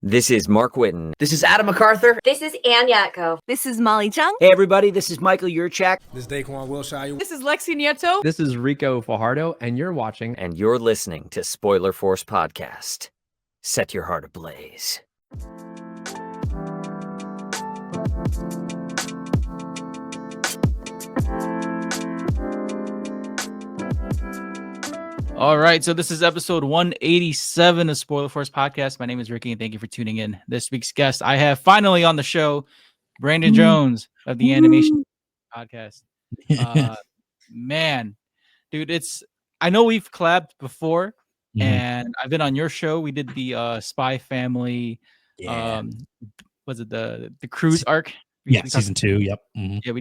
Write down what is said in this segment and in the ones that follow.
This is Mark Whitten. This is Adam MacArthur. This is Ann Yatko. This is Molly Chung. Hey everybody, this is Michael Yurchak. This is Daquan Wilshire. This is Lexi Nieto. This is Rico Fajardo, and you're watching. And you're listening to Spoiler Force Podcast. Set your heart ablaze. All right, so this is episode 187 of Spoiler Force Podcast. My name is Ricky, and thank you for tuning in. This week's guest, I have finally on the show, Brandon Jones of the Animation Podcast. Man, dude, I know we've collabed before, and I've been on your show. We did the Spy Family, was it the cruise arc? Season 2. Yep. Yeah,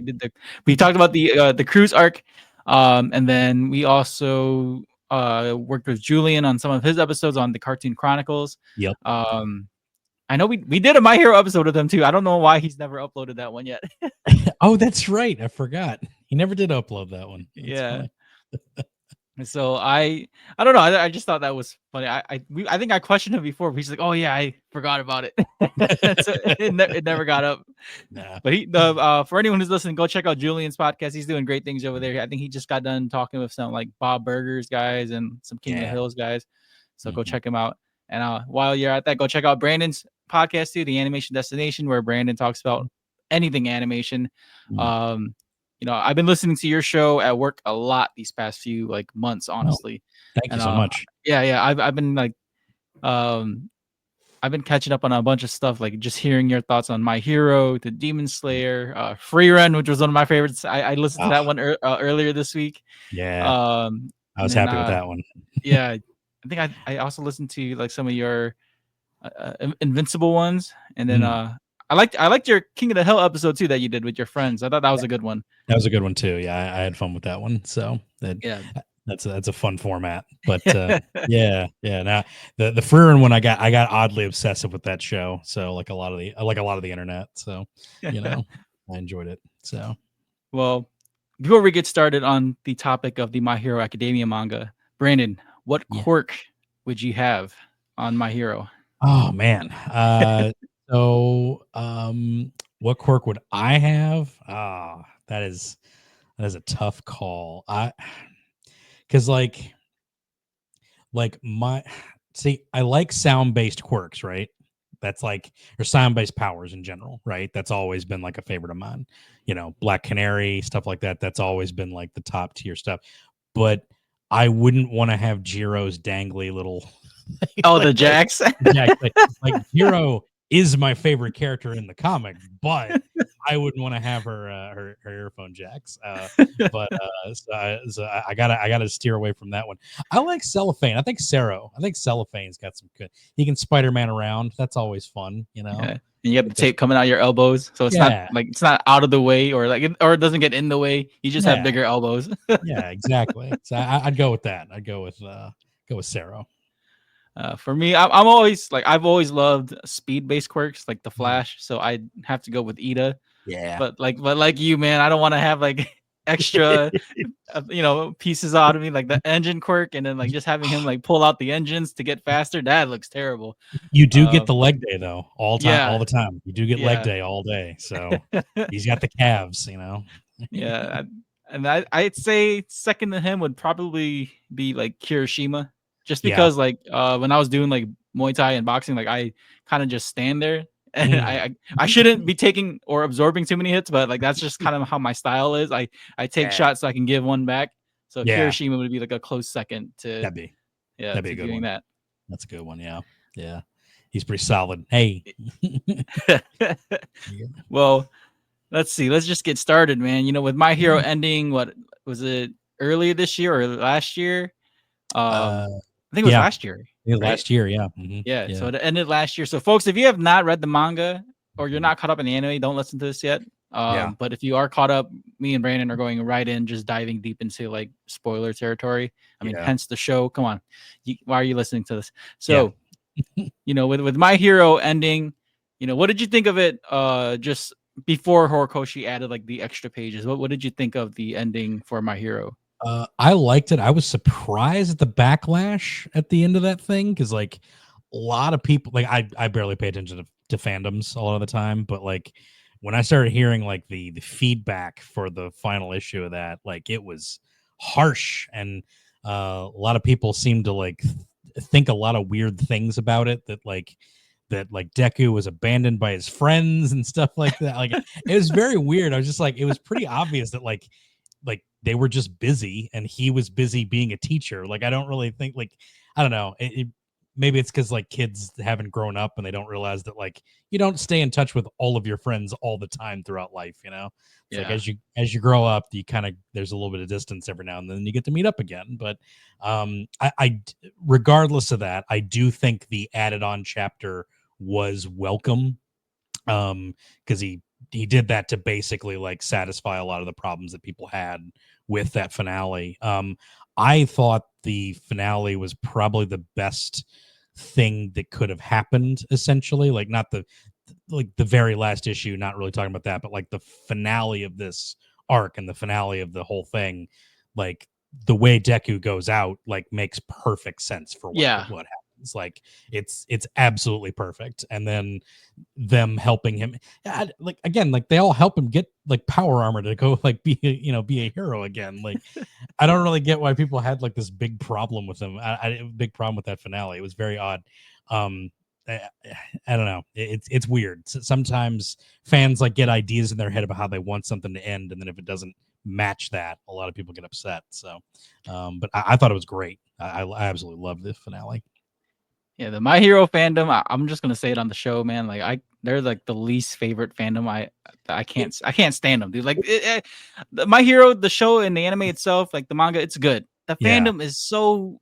we talked about the cruise arc, and then we also worked with Julian on some of his episodes on the Cartoon Chronicles. Yep. I know we did a My Hero episode with him too. I don't know why he's never uploaded that one yet. Oh, that's right. I forgot. He never did upload that one. That's So I don't know. I just thought that was funny. I think I questioned him before. But he's like, "Oh yeah, I forgot about it." So it never got up. Nah. But for anyone who's listening, go check out Julian's podcast. He's doing great things over there. I think he just got done talking with some like Bob Burgers guys and some King of the Hills guys. So go check him out. And while you're at that, go check out Brandon's podcast too, The Animation Destination, where Brandon talks about anything animation. I've been listening to your show at work a lot these past few months, honestly. Thank you so much. I've been I've been catching up on a bunch of stuff, like just hearing your thoughts on My Hero, the Demon Slayer, Free Run, which was one of my favorites. I listened to that one earlier this week. Yeah. I was happy with that one. Yeah. I think I also listened to like some of your Invincible ones, and then I liked your King of the Hill episode too that you did with your friends. I thought that was a good one. That was a good one too. Yeah, I had fun with that one. So that's a fun format. But yeah. Now the Free Run one, I got oddly obsessive with that show. So like a lot of the internet. So I enjoyed it. So well, before we get started on the topic of the My Hero Academia manga, Brandon, what quirk would you have on My Hero? Oh man. So, what quirk would I have? That is a tough call. Because I like sound-based quirks, right? That's or sound-based powers in general, right? That's always been like a favorite of mine. Black Canary, stuff like that. That's always been like the top tier stuff. But I wouldn't want to have Jiro's dangly little. The Jax. like Jiro is my favorite character in the comic, but I wouldn't want to have her earphone jacks. So I gotta steer away from that one. I like Cellophane. I think Cellophane's got some good. He can Spider-Man around. That's always fun, Yeah. And you have the tape coming out your elbows, so it's not out of the way or it doesn't get in the way. You just have bigger elbows. Yeah, exactly. So I'd go with that. I'd go with Cero. For me, I've always loved speed-based quirks like the Flash, so I'd have to go with Ida. Yeah. But like you, man, I don't want to have extra, pieces out of me, like the engine quirk, and then just having him pull out the engines to get faster. That looks terrible. You do get the leg day though, all the time. You do get leg day all day, so he's got the calves, Yeah, and I'd say second to him would probably be Kirishima. Just because when I was doing Muay Thai and boxing, I kind of just stand there, and I shouldn't be taking or absorbing too many hits, but that's just kind of how my style is. I take shots so I can give one back. So Kirishima would be a close second to that'd be a good doing one. that. That's a good one. Yeah. He's pretty solid. Hey. Well, let's see. Let's just get started, man. With My Hero ending, what was it, earlier this year or last year? I think it was last year. Yeah, right? Last year, yeah. Mm-hmm. So it ended last year. So, folks, if you have not read the manga or you're not caught up in the anime, don't listen to this yet. But if you are caught up, me and Brandon are going right in, just diving deep into spoiler territory. I mean, hence the show. Come on, why are you listening to this? So, with My Hero ending, what did you think of it? Just before Horikoshi added the extra pages, what did you think of the ending for My Hero? I liked it. I was surprised at the backlash at the end of that thing because a lot of people like I barely pay attention to fandoms a lot of the time, but like when I started hearing like the feedback for the final issue of that, like it was harsh, and a lot of people seem to like think a lot of weird things about it, that like Deku was abandoned by his friends and stuff like that. Like it was very weird. I was just like, it was pretty obvious that like they were just busy and he was busy being a teacher. Like I don't really think like, I don't know. Maybe it's because like kids haven't grown up and they don't realize that like you don't stay in touch with all of your friends all the time throughout life. It's like as you grow up, you kind of there's a little bit of distance every now and then you get to meet up again. But I regardless of that, I do think the added on chapter was welcome, because he did that to basically like satisfy a lot of the problems that people had with that finale. I thought the finale was probably the best thing that could have happened, essentially. Like not the very last issue, not really talking about that, but like the finale of this arc and the finale of the whole thing, like the way Deku goes out like makes perfect sense for what happens. Like it's absolutely perfect. And then them helping him, like again, like they all help him get like power armor to go like be a hero again. Like I don't really get why people had like this big problem with him. Big problem with that finale. It was very odd. I don't know. It's weird. Sometimes fans like get ideas in their head about how they want something to end, and then if it doesn't match that, a lot of people get upset. So, but I thought it was great. I absolutely loved the finale. Yeah, the My Hero fandom. I'm just gonna say it on the show, man. Like they're like the least favorite fandom. I can't stand them, dude. Like My Hero, the show and the anime itself, like the manga, it's good. The fandom is so,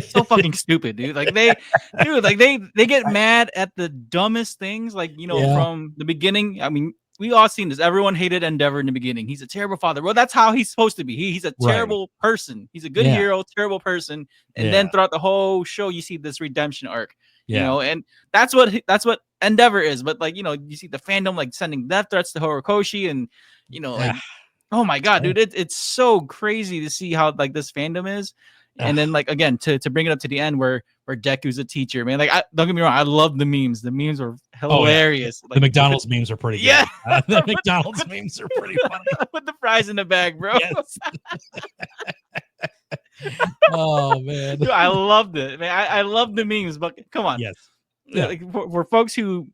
so fucking stupid, dude. Like they get mad at the dumbest things. Like from the beginning. I mean, we all seen this. Everyone hated Endeavor in the beginning. He's a terrible father. Well, that's how he's supposed to be. He's a terrible person. He's a good hero, terrible person. And then throughout the whole show, you see this redemption arc. And that's what Endeavor is. But like, you see the fandom like sending death threats to Horikoshi, and like, oh my god, dude, it's so crazy to see how like this fandom is. And then like again to bring it up to the end where Deku's a teacher, man. Like don't get me wrong, I love the memes. The memes were hilarious. Oh, yeah. The McDonald's memes are pretty good. Yeah, the McDonald's memes are pretty funny. Put the fries in the bag, bro. Yes. Oh man, dude, I loved it, man. I love the memes, but come on, yes, like for folks who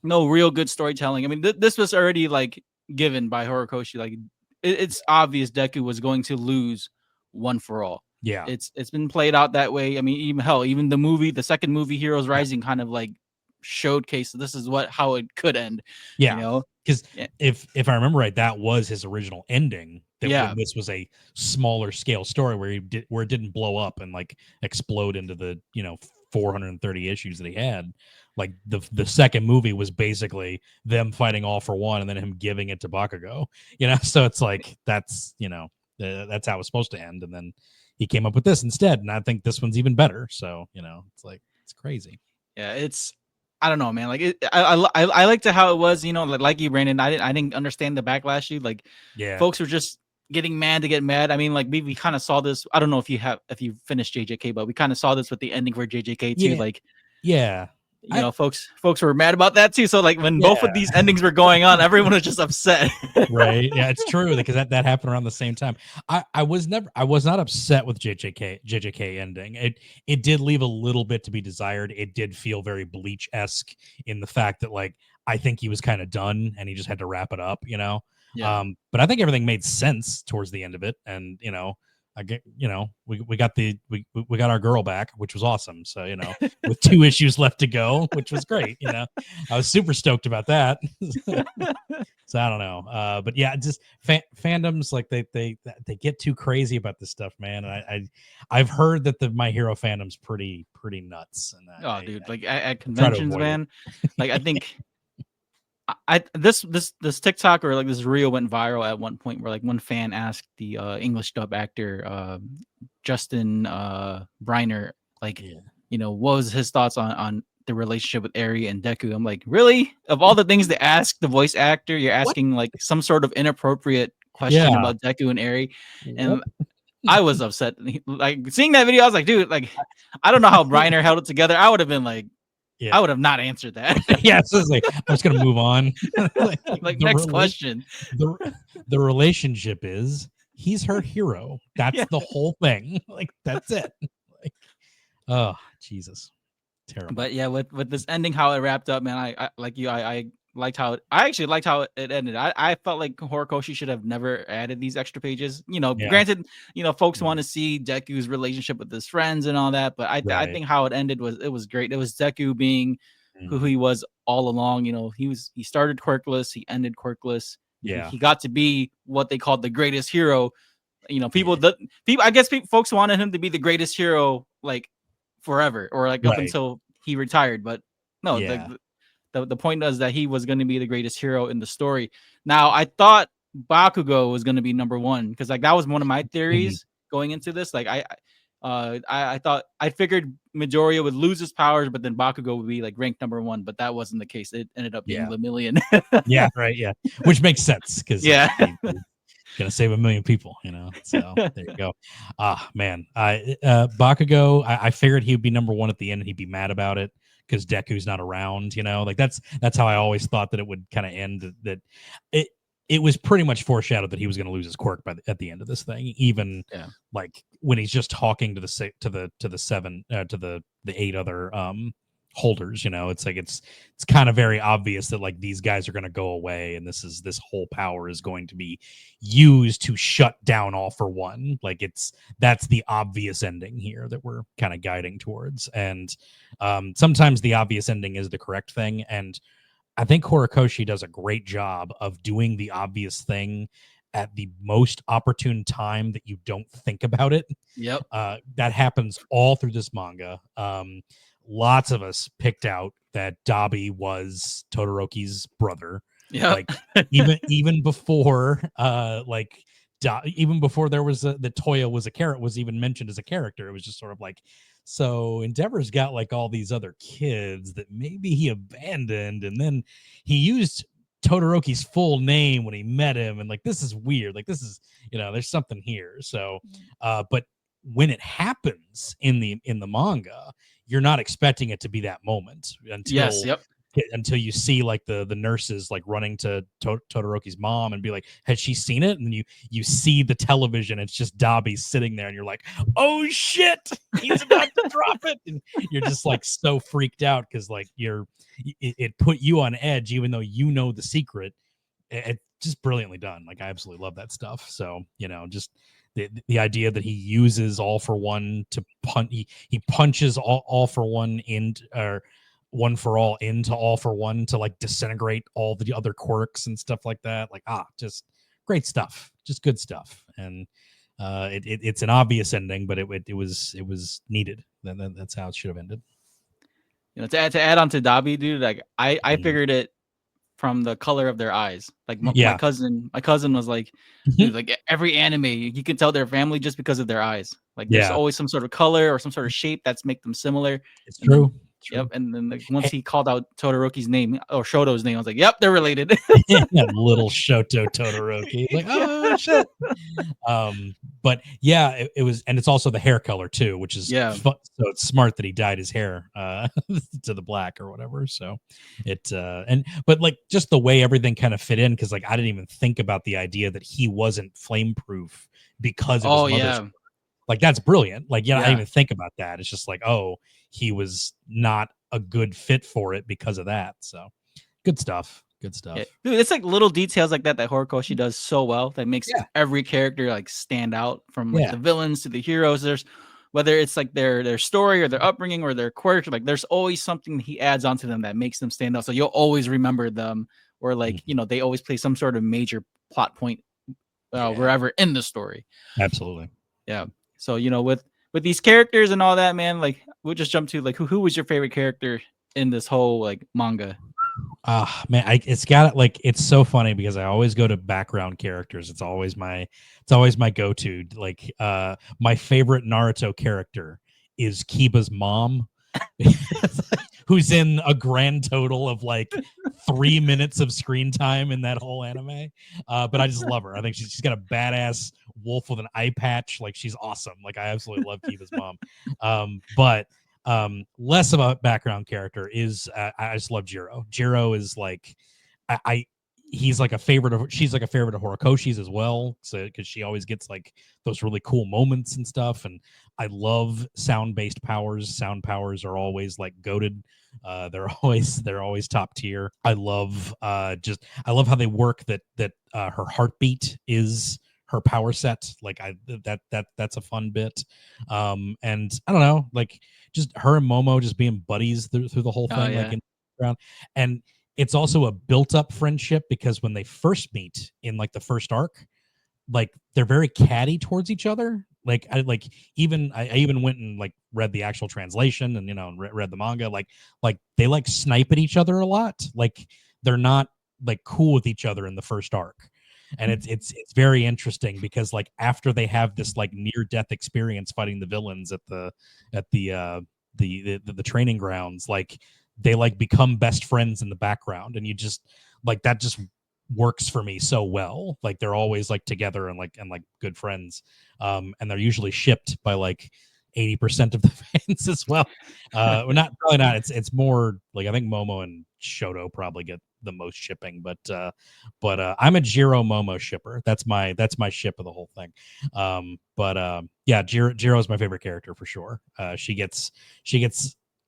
know real good storytelling. I mean, this was already like given by Horikoshi. Like it's obvious Deku was going to lose one for all. Yeah, it's been played out that way. I mean, even the second movie, Heroes Rising, kind of like showcase this is how it could end. Yeah, because if I remember right, that was his original ending. When this was a smaller scale story where it didn't blow up and like explode into the 430 issues that he had. Like the second movie was basically them fighting all for one and then him giving it to Bakugo. So it's like that's how it was supposed to end, and then he came up with this instead, and I think this one's even better. So it's like it's crazy. Yeah, I don't know, man. Like I liked how it was. Like you, Brandon. I didn't understand the backlash. Folks were just getting mad to get mad. I mean, like we kind of saw this. I don't know if you finished JJK, but we kind of saw this with the ending for JJK too. Like folks were mad about that too. So like when both of these endings were going on, everyone was just upset. Right. Yeah, it's true because that happened around the same time. I was not upset with JJK ending. It did leave a little bit to be desired. It did feel very Bleach-esque in the fact that like I think he was kind of done and he just had to wrap it up, Yeah. But I think everything made sense towards the end of it, and we got our girl back, which was awesome. So with 2 issues left to go, which was great. I was super stoked about that. So I don't know, but yeah, just fandoms like they get too crazy about this stuff, man. And I've heard that the My Hero fandom's pretty nuts. And dude, like at conventions, man. Like I think. This TikTok or like this reel went viral at one point where like one fan asked the English dub actor Justin Briner what was his thoughts on the relationship with Eri and Deku. I'm like, really? Of all the things to ask the voice actor, you're asking like some sort of inappropriate question about Deku and Eri. And I was upset. Like seeing that video, I was like, dude, like I don't know how Reiner held it together. I would have been like, Yeah. I would have not answered that. Yeah, so it's like I'm just gonna move on. Like next question. The relationship is he's her hero. That's the whole thing. Like that's it. Like, oh Jesus, terrible. But yeah, with this ending, how it wrapped up, man, I like you. I liked how I actually liked how it ended. I felt like Horikoshi should have never added these extra pages. You know, granted, you know, folks want to see Deku's relationship with his friends and all that, but I think how it ended was great. It was Deku being who he was all along. You know, he started quirkless, he ended quirkless. Yeah, he got to be what they called the greatest hero. You know, I guess folks wanted him to be the greatest hero like forever or like up until he retired. But no, the point was that he was going to be the greatest hero in the story. Now, I thought Bakugo was going to be number one because like that was one of my theories going into this. Like I thought I figured Midoriya would lose his powers, but then Bakugo would be like ranked number one. But that wasn't the case. It ended up being Lemillion. Yeah, which makes sense because he's gonna save 1 million people, you know. So there you go. Man, Bakugo. I figured he'd be number one at the end, and he'd be mad about it because Deku's not around. You know, like that's how I always thought that it would kind of end. That it was pretty much foreshadowed that he was going to lose his quirk at the end of this thing. Even like when he's just talking to the 8 other holders, you know, it's like it's kind of very obvious that like these guys are going to go away, and this whole power is going to be used to shut down All for One. Like that's the obvious ending here that we're kind of guiding towards, and sometimes the obvious ending is the correct thing, and I think Horikoshi does a great job of doing the obvious thing at the most opportune time that you don't think about it. Yep. That happens all through this manga. Lots of us picked out that Dabi was Todoroki's brother. Yeah. Like even before even before there was that Toya was even mentioned as a character. It was just sort of like, so Endeavor's got like all these other kids that maybe he abandoned, and then he used Todoroki's full name when he met him, and like this is weird. Like this is, you know, there's something here. So but when it happens in the manga, you're not expecting it to be that moment until you see like the nurses like running to Todoroki's mom and be like, has she seen it? And then you see the television, it's just Dabi sitting there, and you're like, oh shit, he's about to drop it, and you're just like so freaked out because like it put you on edge even though you know the secret. It just brilliantly done. Like I absolutely love that stuff. So, you know, just the idea that he uses All for One to he punches all for one into, or One for All into All for One to like disintegrate all the other quirks and stuff like that. Like just great stuff, just good stuff. And it's an obvious ending, but it was needed. That's how it should have ended. You know, to add on to Dabi, dude, like I figured it from the color of their eyes. Like my cousin was like, dude, like every anime, you can tell their family just because of their eyes. Like there's always some sort of color or some sort of shape that's make them similar. It's true. Yep. And then like, once he called out Todoroki's name or Shoto's name, I was like, yep, they're related. Little Shoto Todoroki. Like, oh shit. But yeah, it was, and it's also the hair color too, which is fun. So it's smart that he dyed his hair to the black or whatever. So but like just the way everything kind of fit in, because like I didn't even think about the idea that he wasn't flame proof because of his mother's. Like that's brilliant. Like, I didn't even think about that. It's just like, oh, he was not a good fit for it because of that. So good stuff. Good stuff. Yeah. Dude, it's like little details like that Horikoshi does so well that makes every character like stand out, from like the villains to the heroes. There's whether it's like their story or their upbringing or their quirk, like there's always something he adds onto them that makes them stand out. So you'll always remember them, or like, you know, they always play some sort of major plot point wherever in the story. Absolutely. Yeah. So, you know, with these characters and all that, man, like we'll just jump to like who was your favorite character in this whole like manga? Man, it's so funny because I always go to background characters. It's always my go-to. Like my favorite Naruto character is Kiba's mom, who's in a grand total of like 3 minutes of screen time in that whole anime. But I just love her. I think she's got a badass wolf with an eye patch. Like, she's awesome. Like, I absolutely love Kiva's mom. But less of a background character is I just love Jiro. Jiro is like he's like a favorite of she's like a favorite of Horikoshi's as well, so because she always gets like those really cool moments and stuff. And I love sound-based powers. Sound powers are always like goated. They're always top tier. I love I love how they work that her heartbeat is her power set. Like that's a fun bit. And I don't know, like just her and Momo just being buddies through the whole thing. yeah. Like in the background. And it's also a built-up friendship because when they first meet in like the first arc, like they're very catty towards each other. Like I even went and like read the actual translation and read the manga. Like they like snipe at each other a lot. Like they're not like cool with each other in the first arc. And it's very interesting because like after they have this like near death experience fighting the villains at the training grounds, like they like become best friends in the background, and you just like that just works for me so well. Like they're always like together and like good friends, and they're usually shipped by like 80% of the fans as well. Well, probably not. It's more like I think Momo and Shoto probably get the most shipping, but I'm a Jiro Momo shipper. That's my ship of the whole thing. Yeah, Jiro is my favorite character for sure. She gets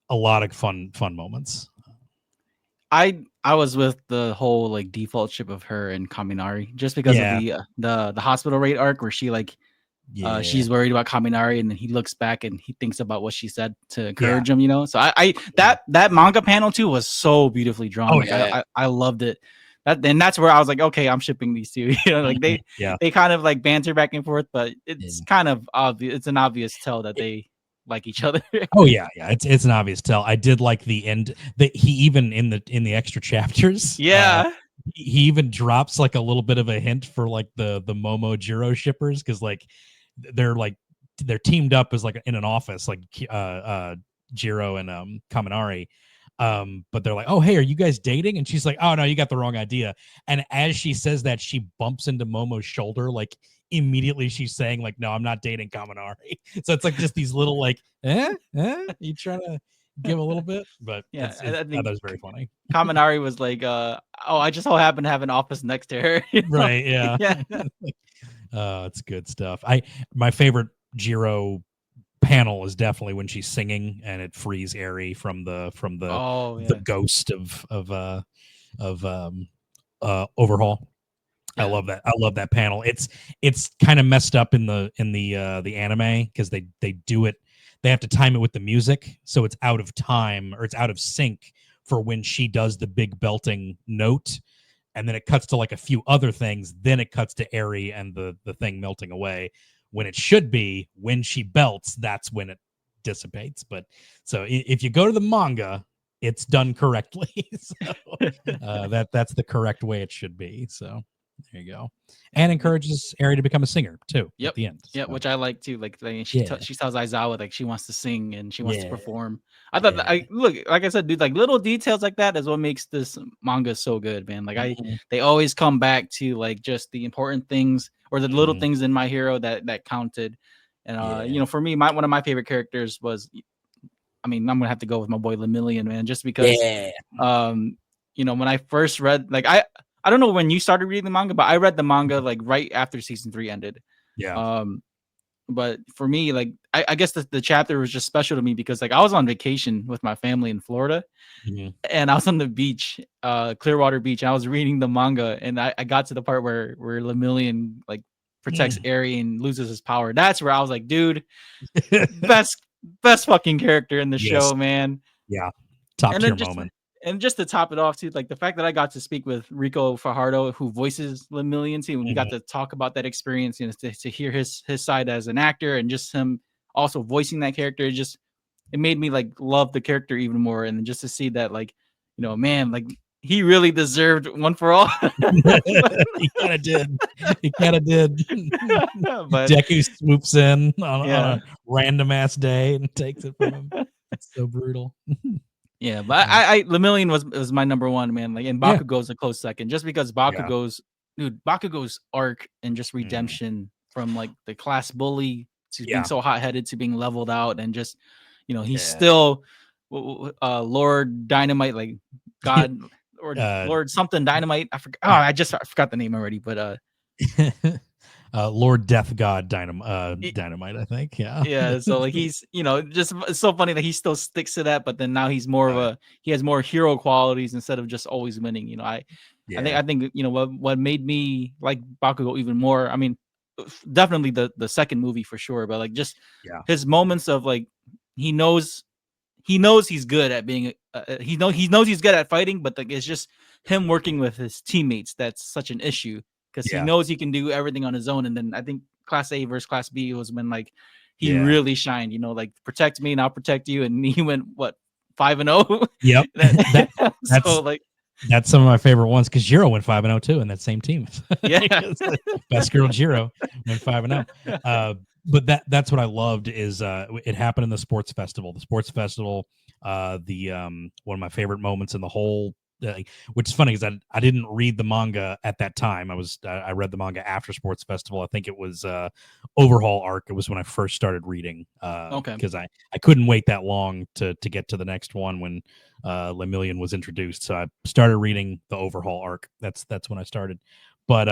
a lot of fun moments. I was with the whole like default ship of her and Kaminari just because of the hospital raid arc where she like she's worried about Kaminari and then he looks back and he thinks about what she said to encourage him, So that manga panel too was so beautifully drawn. I loved it. That's where I was like, okay, I'm shipping these two. Like they kind of like banter back and forth, but it's kind of obvious. It's an obvious tell that they like each other. It's an obvious tell. I did like the end that he even in the extra chapters. He even drops like a little bit of a hint for like the Momo Jiro shippers, because like they're teamed up as like in an office, like Jiro and Kaminari. But they're like, oh, hey, are you guys dating? And she's like, oh no, you got the wrong idea. And as she says that, she bumps into Momo's shoulder. Like immediately she's saying like, no, I'm not dating Kaminari. So it's like just these little like, you trying to give a little bit, but I think that was very funny. Kaminari was like, oh, I just so happen to have an office next to her. Right. Yeah. It's good stuff. My favorite Jiro panel is definitely when she's singing and it frees Eri from the ghost of Overhaul. I love that panel. It's kind of messed up in the anime because they do it. They have to time it with the music, so it's out of time or it's out of sync for when she does the big belting note, and then it cuts to like a few other things. Then it cuts to Eri and the thing melting away. When it should be when she belts, that's when it dissipates. But so if you go to the manga, it's done correctly. So that's the correct way it should be. So there you go. And encourages Eri to become a singer too at the end. Yeah, which I like too. Like she tells Aizawa like she wants to sing and she wants to perform. I thought look, like I said, dude, like little details like that is what makes this manga so good, man. Like they always come back to like just the important things or the little things in My Hero that counted. And for me, one of my favorite characters was, I mean, I'm gonna have to go with my boy Lemillion, man, just because when I first read, like I don't know when you started reading the manga, but I read the manga like right after season 3 ended. But for me, like I guess the chapter was just special to me because like I was on vacation with my family in Florida, and I was on the beach, Clearwater Beach, and I was reading the manga, and I got to the part where Lemillion like protects Eri and loses his power. That's where I was like, dude, best fucking character in the show, man. Yeah, top tier moment. And just to top it off too, like the fact that I got to speak with Rico Fajardo, who voices Lemillion too, and we got to talk about that experience, to hear his side as an actor and just him also voicing that character, it made me like love the character even more. And just to see that, like, man, like he really deserved One for All. He kind of did. But Deku swoops in on a random ass day and takes it from him. It's so brutal. Yeah, but I Lemillion was my number one, man. Like, and Yeah. Bakugo's a close second, just because Bakugo's arc and just redemption from like the class bully to being so hot headed to being leveled out, and just he's still Lord Dynamite, like God or Lord something Dynamite. I forgot. Oh, I forgot the name already, but Lord Death God Dynamite, I think. Yeah. yeah, so like he's just it's so funny that he still sticks to that, but then now he's more of he has more hero qualities instead of just always winning. I think what made me like Bakugo even more. I mean, definitely the second movie for sure, but like just his moments of like he knows he's good at being he knows he's good at fighting, but like it's just him working with his teammates that's such an issue, because he knows he can do everything on his own. And then I think Class A versus Class B was when like he really shined. Like protect me and I'll protect you, and he went what 5-0. Yep. So like that's some of my favorite ones, because Jiro went 5-0 too in that same team. Yeah. Best girl Jiro went 5-0. But that's what I loved is it happened in the sports festival. The sports festival, one of my favorite moments in the whole. Which is funny because I didn't read the manga at that time. I read the manga after Sports Festival. I think it was Overhaul arc. It was when I first started reading. Because I couldn't wait that long to get to the next one when Lemillion was introduced. So I started reading the Overhaul arc. That's when I started. But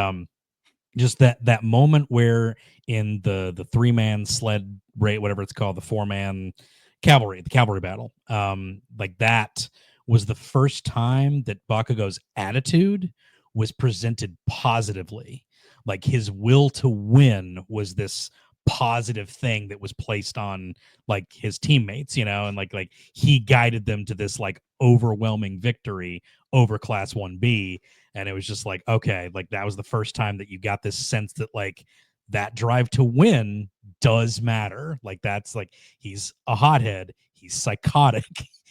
just that moment where in the 3-man sled race, whatever it's called, the 4-man cavalry battle, like that was the first time that Bakugo's attitude was presented positively. Like his will to win was this positive thing that was placed on like his teammates, and like he guided them to this like overwhelming victory over Class 1B. And it was just like, okay, like that was the first time that you got this sense that like that drive to win does matter. Like that's like, he's a hothead, he's psychotic,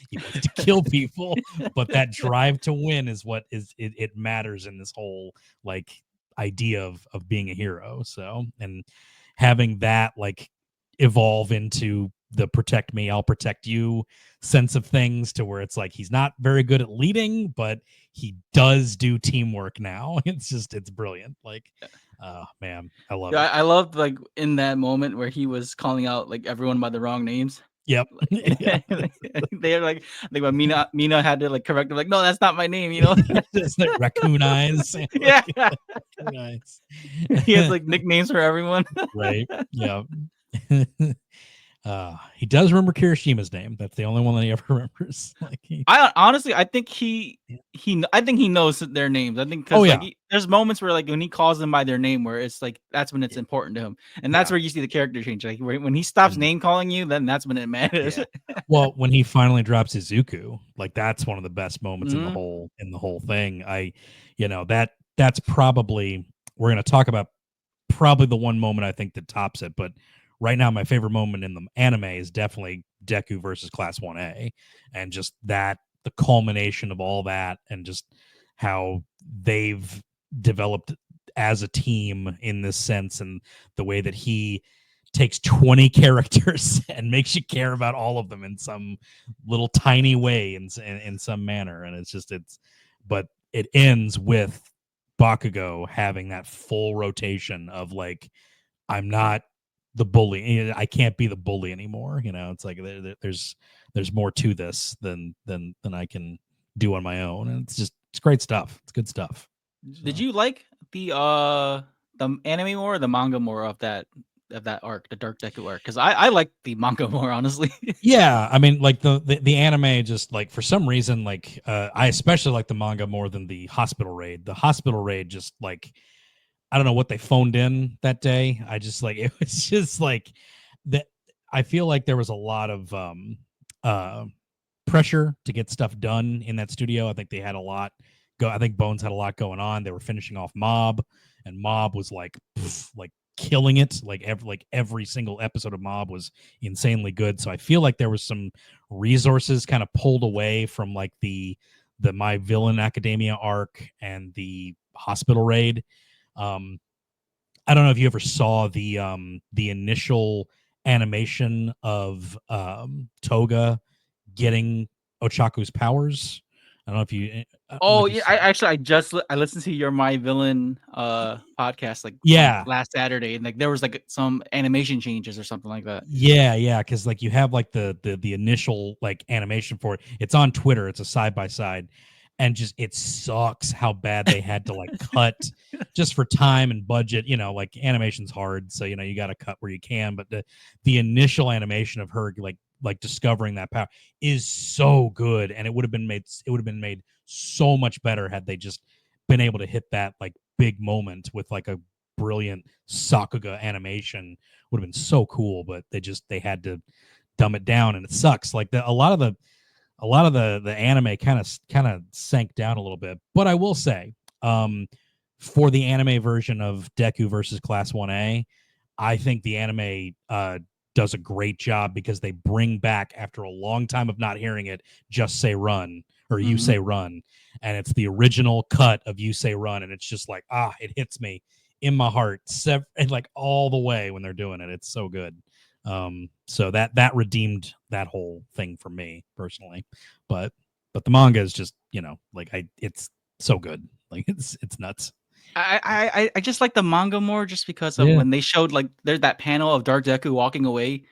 he wants to kill people, but that drive to win is what it matters in this whole like idea of being a hero. So, and having that like evolve into the protect me, I'll protect you sense of things, to where it's like he's not very good at leading, but he does do teamwork now. It's brilliant. Like, man, I love it. I loved like in that moment where he was calling out like everyone by the wrong names. Yep. They're like, I think when Mina had to like correct him, like, no, that's not my name, Just like raccoon eyes. Yeah. Raccoon eyes. He has like nicknames for everyone. Right. Yeah. He does remember Kirishima's name. That's the only one that he ever remembers. Like I think he knows their names. I think because there's moments where like when he calls them by their name, where it's like that's when it's important to him, and that's where you see the character change. Like when he stops name calling you, then that's when it matters. Well, when he finally drops Izuku, like that's one of the best moments in the whole thing. That's probably, we're gonna talk about probably the one moment I think that tops it, but right now, my favorite moment in the anime is definitely Deku versus Class 1A, and just that, the culmination of all that, and just how they've developed as a team in this sense, and the way that he takes 20 characters and makes you care about all of them in some little tiny way, in some manner. And but it ends with Bakugo having that full rotation of like, I'm not the bully. I can't be the bully anymore. It's like there's more to this than I can do on my own. And it's great stuff. It's good stuff. Did you like the anime more or the manga more of that arc, the Dark Deku arc? Because I like the manga more, honestly. Yeah, I mean, like the anime, just like for some reason, like I especially like the manga more than the hospital raid. The hospital raid, just like, I don't know what they phoned in that day. I just like, it was just like that. I feel like there was a lot of pressure to get stuff done in that studio. I think they had a lot I think Bones had a lot going on. They were finishing off Mob, and Mob was like killing it. Like every single episode of Mob was insanely good. So I feel like there was some resources kind of pulled away from like the My Villain Academia arc and the hospital raid. I don't know if you ever saw the initial animation of Toga getting Ochako's powers. I don't know if you. I don't know Oh if you yeah, saw it. I listened to your My Villain podcast like Yeah. last Saturday, and like there was like some animation changes or something like that. Yeah, because like you have like the initial like animation for it. It's on Twitter. It's a side by side, and just it sucks how bad they had to like cut just for time and budget. You know, like animation's hard, so you know you got to cut where you can. But the initial animation of her like discovering that power is so good, and it would have been made so much better had they just been able to hit that like big moment with like a brilliant Sakuga animation. Would have been so cool, but they had to dumb it down, and it sucks. Like a lot of the anime kind of sank down a little bit. But I will say, for the anime version of Deku versus Class 1A, I think the anime does a great job because they bring back, after a long time of not hearing it, Just Say Run or You Say Run, and it's the original cut of You Say Run, and it's just like it hits me in my heart and like all the way when they're doing it. It's so good. So that redeemed that whole thing for me personally. But the manga is just, you know, like it's so good. Like it's nuts. I just like the manga more just because of when they showed like there's that panel of Dark Deku walking away.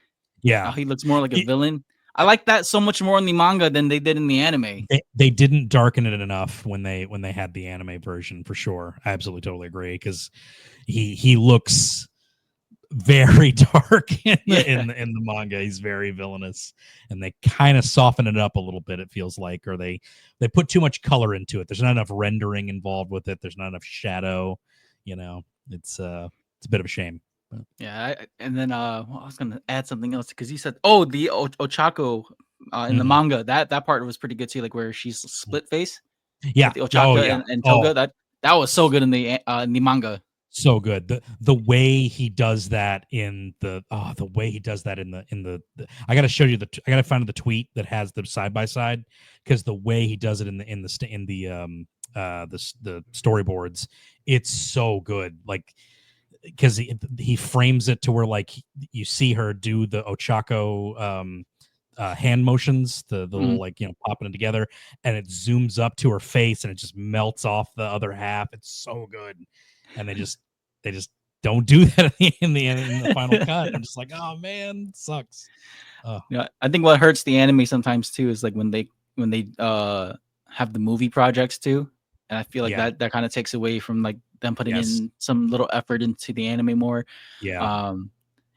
Yeah. How he looks more like a villain. I like that so much more in the manga than they did in the anime. They didn't darken it enough when they had the anime version, for sure. I absolutely totally agree, because he looks very dark in the manga. He's very villainous, and they kind of soften it up a little bit, it feels like, or they put too much color into it. There's not enough rendering involved with it. There's not enough shadow. You know, it's a bit of a shame. Yeah, and then I was gonna add something else because you said, oh, the Ochako in the manga, that part was pretty good too, like where she's split face Yeah. with the Ochaka and Toga. That was so good in the manga. So good. The way he does that in the I gotta show you I gotta find the tweet that has the side by side, because the way he does it in the storyboards, it's so good. Like, because he frames it to where like you see her do the Ochako hand motions, the little like, you know, popping it together, and it zooms up to her face and it just melts off the other half. It's so good. And they just don't do that in the final cut. I'm just like, oh man, it sucks. Yeah, I think what hurts the anime sometimes too is like when they have the movie projects too, and I feel like that kind of takes away from like them putting in some little effort into the anime more. And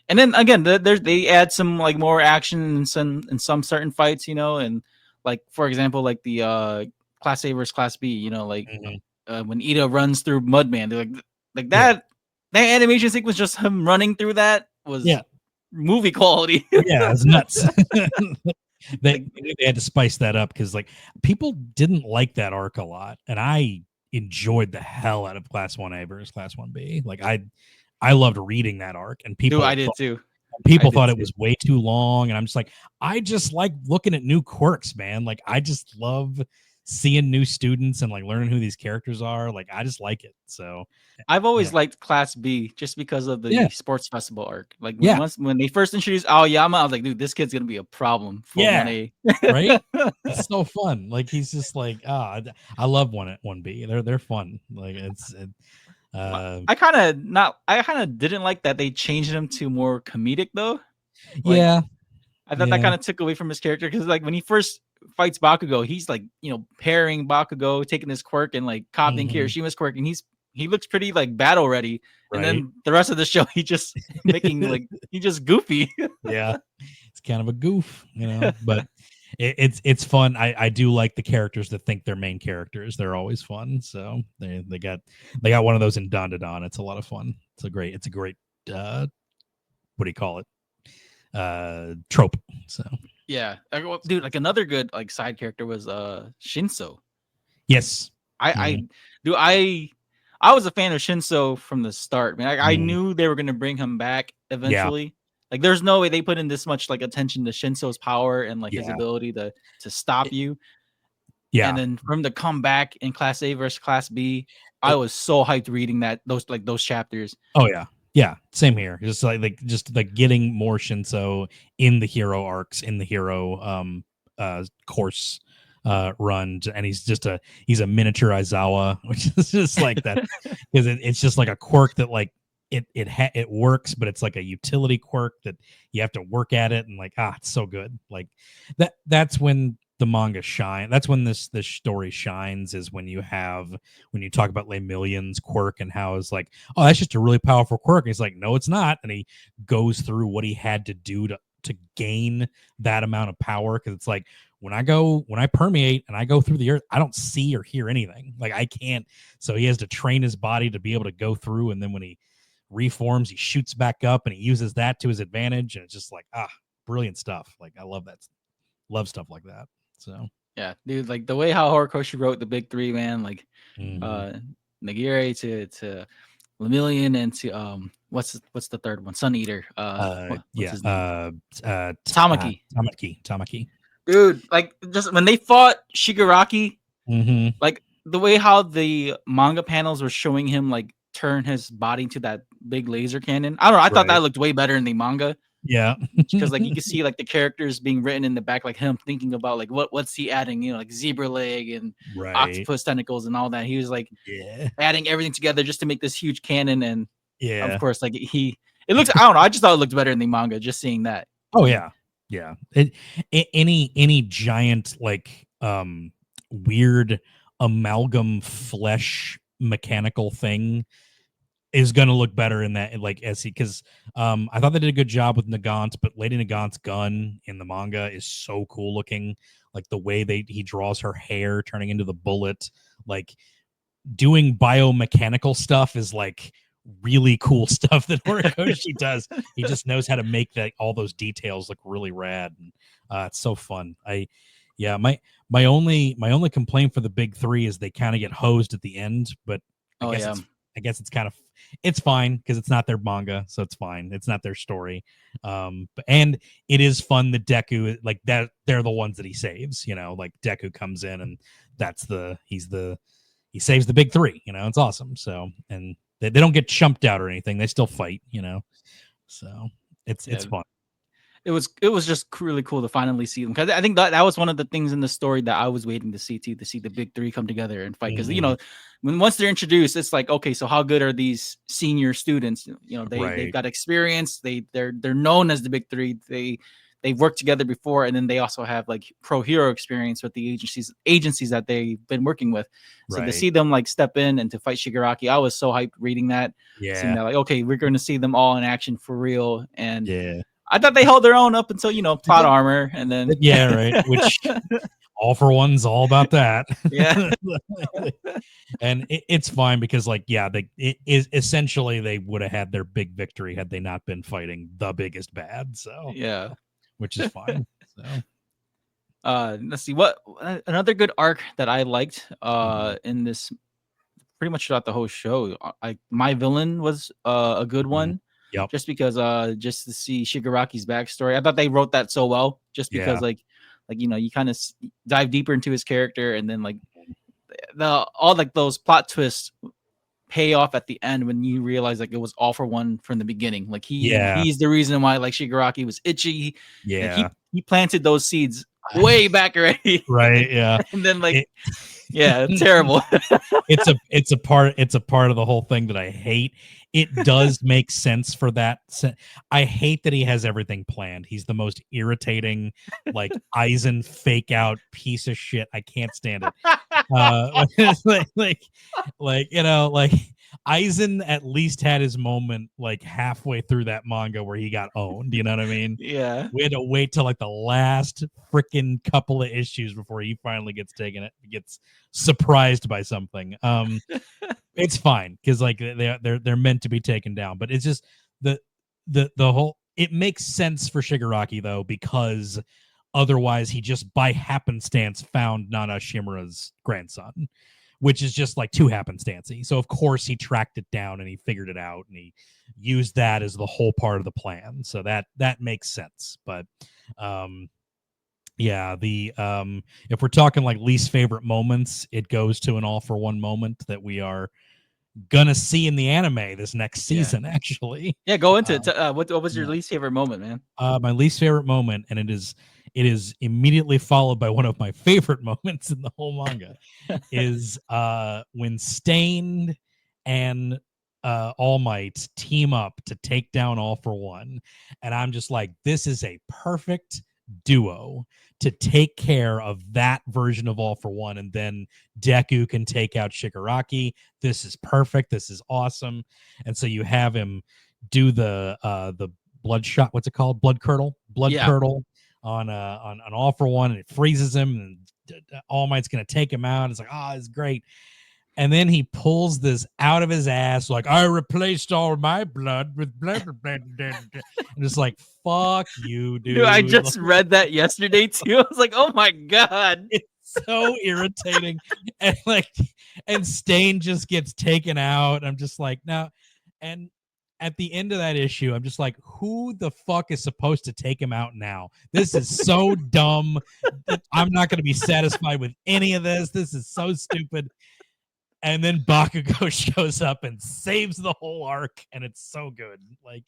then again, they add some like more action in some certain fights, you know, and like for example, like the Class A versus Class B, you know, like when Ida runs through Mudman, they're like that animation sequence, just him running through that was movie quality. Yeah, it's nuts. They had to spice that up because like people didn't like that arc a lot, and I enjoyed the hell out of Class 1A versus Class 1B. Like I loved reading that arc, and people I did too. People thought it was way too long, and I'm just like, I just like looking at new quirks, man. Like I just love seeing new students and like learning who these characters are. Like I just like it. So I've always liked Class B just because of the sports festival arc. Like when they first introduced Aoyama, I was like, dude, this kid's gonna be a problem for 1A. Right? It's so fun. Like he's just like, I love 1B. They're fun. Like I kind of didn't like that they changed him to more comedic though. Like, I thought that kind of took away from his character, because like when he first fights Bakugo, he's like, you know, pairing Bakugo, taking his quirk and like copying Kirishima's quirk, and he looks pretty like battle ready. And then the rest of the show, he just making like he just goofy. It's kind of a goof, you know, but it's fun. I do like the characters that think they're main characters. They're always fun. So they got one of those in Don to Don. It's a lot of fun. It's a great what do you call it? Trope. So yeah, dude, like another good like side character was Shinso. Yes. I was a fan of Shinso from the start, man. I knew they were gonna bring him back eventually. Like there's no way they put in this much like attention to Shinso's power and like his ability to stop you. And then for him to come back in Class A versus Class B, I was so hyped reading those chapters. Oh yeah, same here. Just like getting more Shinso in the hero arcs, in the hero course run, and he's a miniature Aizawa, which is just like that because it's just like a quirk that like it works, but it's like a utility quirk that you have to work at it, and like it's so good. Like that's when the manga shine. That's when this story shines, is when you talk about Lemillion's quirk and how it's like, oh, that's just a really powerful quirk. And he's like, no, it's not, and he goes through what he had to do to gain that amount of power, because it's like when I permeate and I go through the earth, I don't see or hear anything. Like I can't. So he has to train his body to be able to go through, and then when he reforms, he shoots back up and he uses that to his advantage, and it's just like brilliant stuff. Like I love stuff like that. So yeah, dude, like the way how Horikoshi wrote the big three, man, like Nagire to Lemillion and to what's the third one? Sun Eater. What's his name? Tamaki. Tamaki. Dude, like just when they fought Shigaraki, like the way how the manga panels were showing him like turn his body into that big laser cannon. I don't know. I thought that looked way better in the manga. Yeah, because like you can see like the characters being written in the back, like him thinking about like what's he adding, like zebra leg and octopus tentacles and all that. He was like adding everything together just to make this huge cannon, and of course like it looks. I don't know. I just thought it looked better in the manga just seeing that. Oh yeah. Any giant like weird amalgam flesh mechanical thing is going to look better in that, like because I thought they did a good job with Nagant, but Lady Nagant's gun in the manga is so cool looking. Like the way he draws her hair turning into the bullet, like doing biomechanical stuff is like really cool stuff that Horikoshi does. He just knows how to make all those details look really rad, and it's so fun. My only complaint for the big three is they kind of get hosed at the end, but I guess it's kind of it's fine because it's not their manga, so it's fine. It's not their story. And it is fun that Deku, like that, they're the ones that he saves. Like Deku comes in and he saves the big three. It's awesome. So and they don't get chumped out or anything. They still fight. So it's fun. It was just really cool to finally see them, because I think that was one of the things in the story that I was waiting to see the big three come together and fight, because once they're introduced, it's like, okay, so how good are these senior students? They've got experience, they're known as the big three, they've worked together before, and then they also have like pro hero experience with the agencies that they've been working with. So to see them like step in and to fight Shigaraki, I was so hyped reading that. Seeing that, like, okay, we're going to see them all in action for real. And I thought they held their own up until plot armor, and then which All for One's all about that. And it's fine because it is essentially they would have had their big victory had they not been fighting the biggest bad. So which is fine. So let's see what another good arc that I liked in this pretty much throughout the whole show. My Villain was a good one. Yep. Just because just to see Shigaraki's backstory. I thought they wrote that so well, just because you kind of dive deeper into his character, and then like all like those plot twists pay off at the end when you realize like it was all for one from the beginning. Like he's the reason why like Shigaraki was itchy. Like, he planted those seeds way back already. Right. Yeah. And then like it's terrible. it's a part of the whole thing that I hate. It does make sense for that. I hate that he has everything planned. He's the most irritating, like Aizen fake out piece of shit. I can't stand it. Like Aizen at least had his moment like halfway through that manga where he got owned. You know what I mean? Yeah. We had to wait till like the last freaking couple of issues before he finally gets surprised by something. It's fine because like they're meant to be taken down, but it's just the whole. It makes sense for Shigaraki though, because otherwise he just by happenstance found Nana Shimura's grandson, which is just like too happenstancey. So of course he tracked it down and he figured it out and he used that as the whole part of the plan. So that makes sense. But if we're talking like least favorite moments, it goes to an All for One moment that we are gonna see in the anime this next season. Actually, Yeah, go into it. What was your yeah. least favorite moment, man? My least favorite moment, and it is immediately followed by one of my favorite moments in the whole manga, is when Stained and All Might team up to take down All for One. And I'm just like, this is a perfect duo to take care of that version of All for One. And then Deku can take out Shigaraki. This is perfect. This is awesome. And so you have him do the bloodshot, what's it called? Blood Yeah. curdle on All for One, and it freezes him, and All Might's gonna take him out. It's like, it's great. And then he pulls this out of his ass, like, I replaced all my blood with blah, blah, blah, blah, blah. I'm just like, fuck you, dude. Dude, I just read that yesterday too. I was like, oh my god. It's so irritating. And Stain just gets taken out. I'm just like, no. And at the end of that issue, I'm just like, who the fuck is supposed to take him out now? This is so dumb. I'm not going to be satisfied with any of this. This is so stupid. And then Bakugo shows up and saves the whole arc, and it's so good. Like,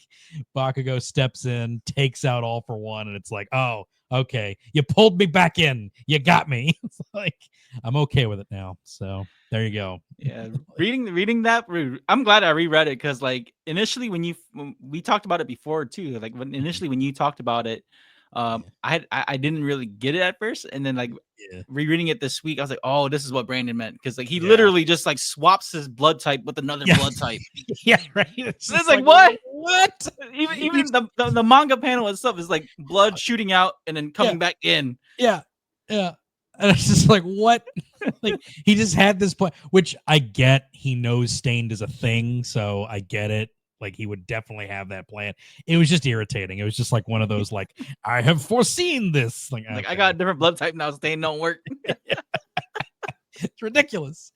Bakugo steps in, takes out All for One, and it's like, oh, okay, you pulled me back in. You got me. It's like, I'm okay with it now. So there you go. Yeah, reading that, I'm glad I reread it, because like initially when we talked about it before too, like when you talked about it, I didn't really get it at first, and then like rereading it this week, I was like, oh, this is what Brandon meant, because like he literally just like swaps his blood type with another blood type. Yeah, right. It's like what? What? Even the manga panel itself is like blood shooting out and then coming back in. Yeah. And it's just like, what? Like, he just had this point, which I get. He knows Stained is a thing, so I get it. Like, he would definitely have that plan. It was just irritating. It was just like one of those, like, I have foreseen this. Like I got a different blood type now. Stained don't work. It's ridiculous.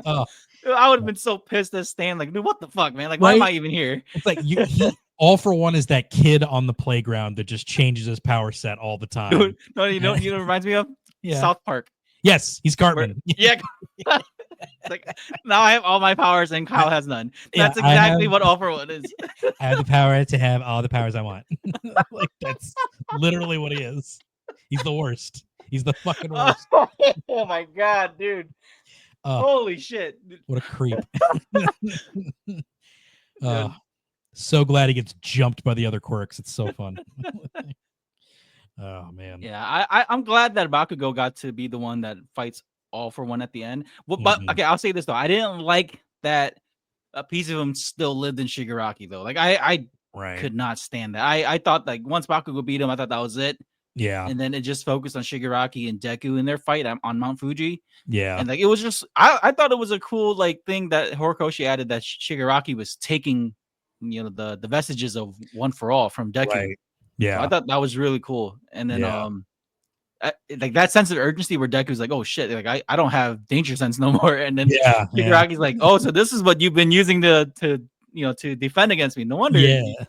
Oh, I would have been so pissed at Stan. Like, dude, what the fuck, man? Like, why am I even here? It's like All for One is that kid on the playground that just changes his power set all the time. Dude, no, you know what it reminds me of? South Park. Yes, he's Cartman. Yeah. It's like, now I have all my powers and Kyle has none. That's exactly what All for One is. I have the power to have all the powers I want. Like, that's literally what he is. He's the worst. He's the fucking worst. Oh my god, dude. Holy shit. What a creep. So glad he gets jumped by the other quirks. It's so fun. Oh man. Yeah, I'm glad that Bakugo got to be the one that fights All for One at the end. Well, but okay, I'll say this though. I didn't like that a piece of him still lived in Shigaraki though. Like I could not stand that. I thought like once Bakugo beat him, I thought that was it. Yeah. And then it just focused on Shigaraki and Deku in their fight on Mount Fuji. Yeah. And like it was just I thought it was a cool like thing that Horikoshi added, that Shigaraki was taking, you know, the vestiges of One for All from Deku. Right. Yeah. So I thought that was really cool. And then like that sense of urgency where Deku's like, oh shit, like I don't have danger sense no more. And then Shigaraki's like, oh, so this is what you've been using to defend against me. No wonder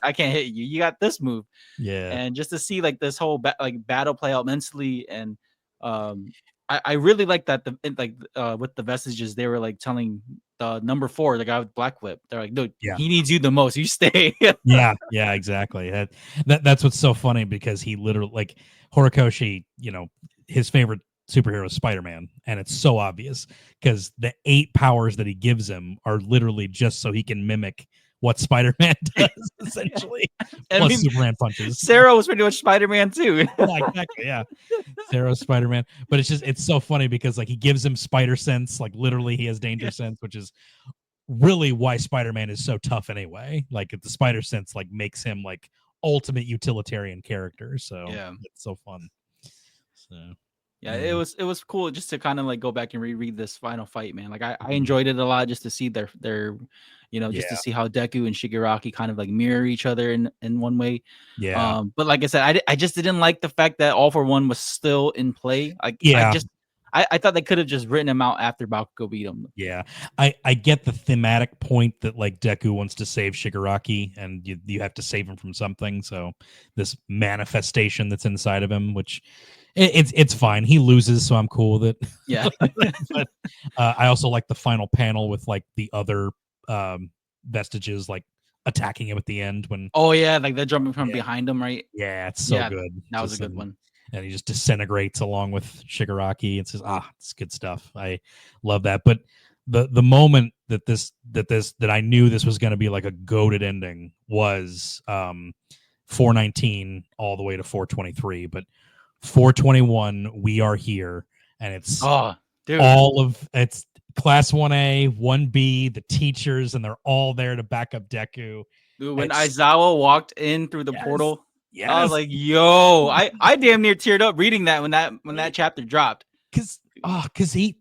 I can't hit you. You got this move. Yeah. And just to see like this whole battle play out mentally, and I really like that with the vestiges, they were like telling the number 4, the guy with Black Whip, they're like, dude, he needs you the most. You stay. Yeah, exactly. That's what's so funny, because he literally, like, Horikoshi, you know, his favorite superhero is Spider-Man, and it's so obvious because the 8 powers that he gives him are literally just so he can mimic what Spider-Man does, essentially. Plus Superman punches. Sarah was pretty much Spider-Man too. Exactly, yeah. Sarah's Spider-Man. But it's so funny because like he gives him spider sense, like literally he has danger sense, which is really why Spider-Man is so tough anyway. Like the spider sense like makes him like ultimate utilitarian character. So it's so fun. So yeah, it was cool just to kind of like go back and reread this final fight, man. Like I enjoyed it a lot, just to see their just to see how Deku and Shigaraki kind of like mirror each other in one way. Yeah. But like I said, I just didn't like the fact that All for One was still in play. Like I thought they could have just written him out after Bakugo beat him. Yeah. I get the thematic point that like Deku wants to save Shigaraki, and you have to save him from something. So this manifestation that's inside of him, which It's fine. He loses, so I'm cool with it. Yeah. But I also like the final panel with like the other vestiges like attacking him at the end when Oh yeah, like they're jumping from Yeah. behind him, right? yeah, it's so good. That was a Just good one. and he just disintegrates along with Shigaraki. It's just it's good stuff. I love that. But the moment that I knew this was going to be like a goated ending was 419 all the way to 423, but 421 we are here, and it's Oh, dude. all of it's class 1A, 1B, the teachers, and they're all there to back up Deku. Dude, when It's- Aizawa walked in through the Yes. portal, Yes. I was like, "Yo!" I damn near teared up reading that when that chapter dropped. because he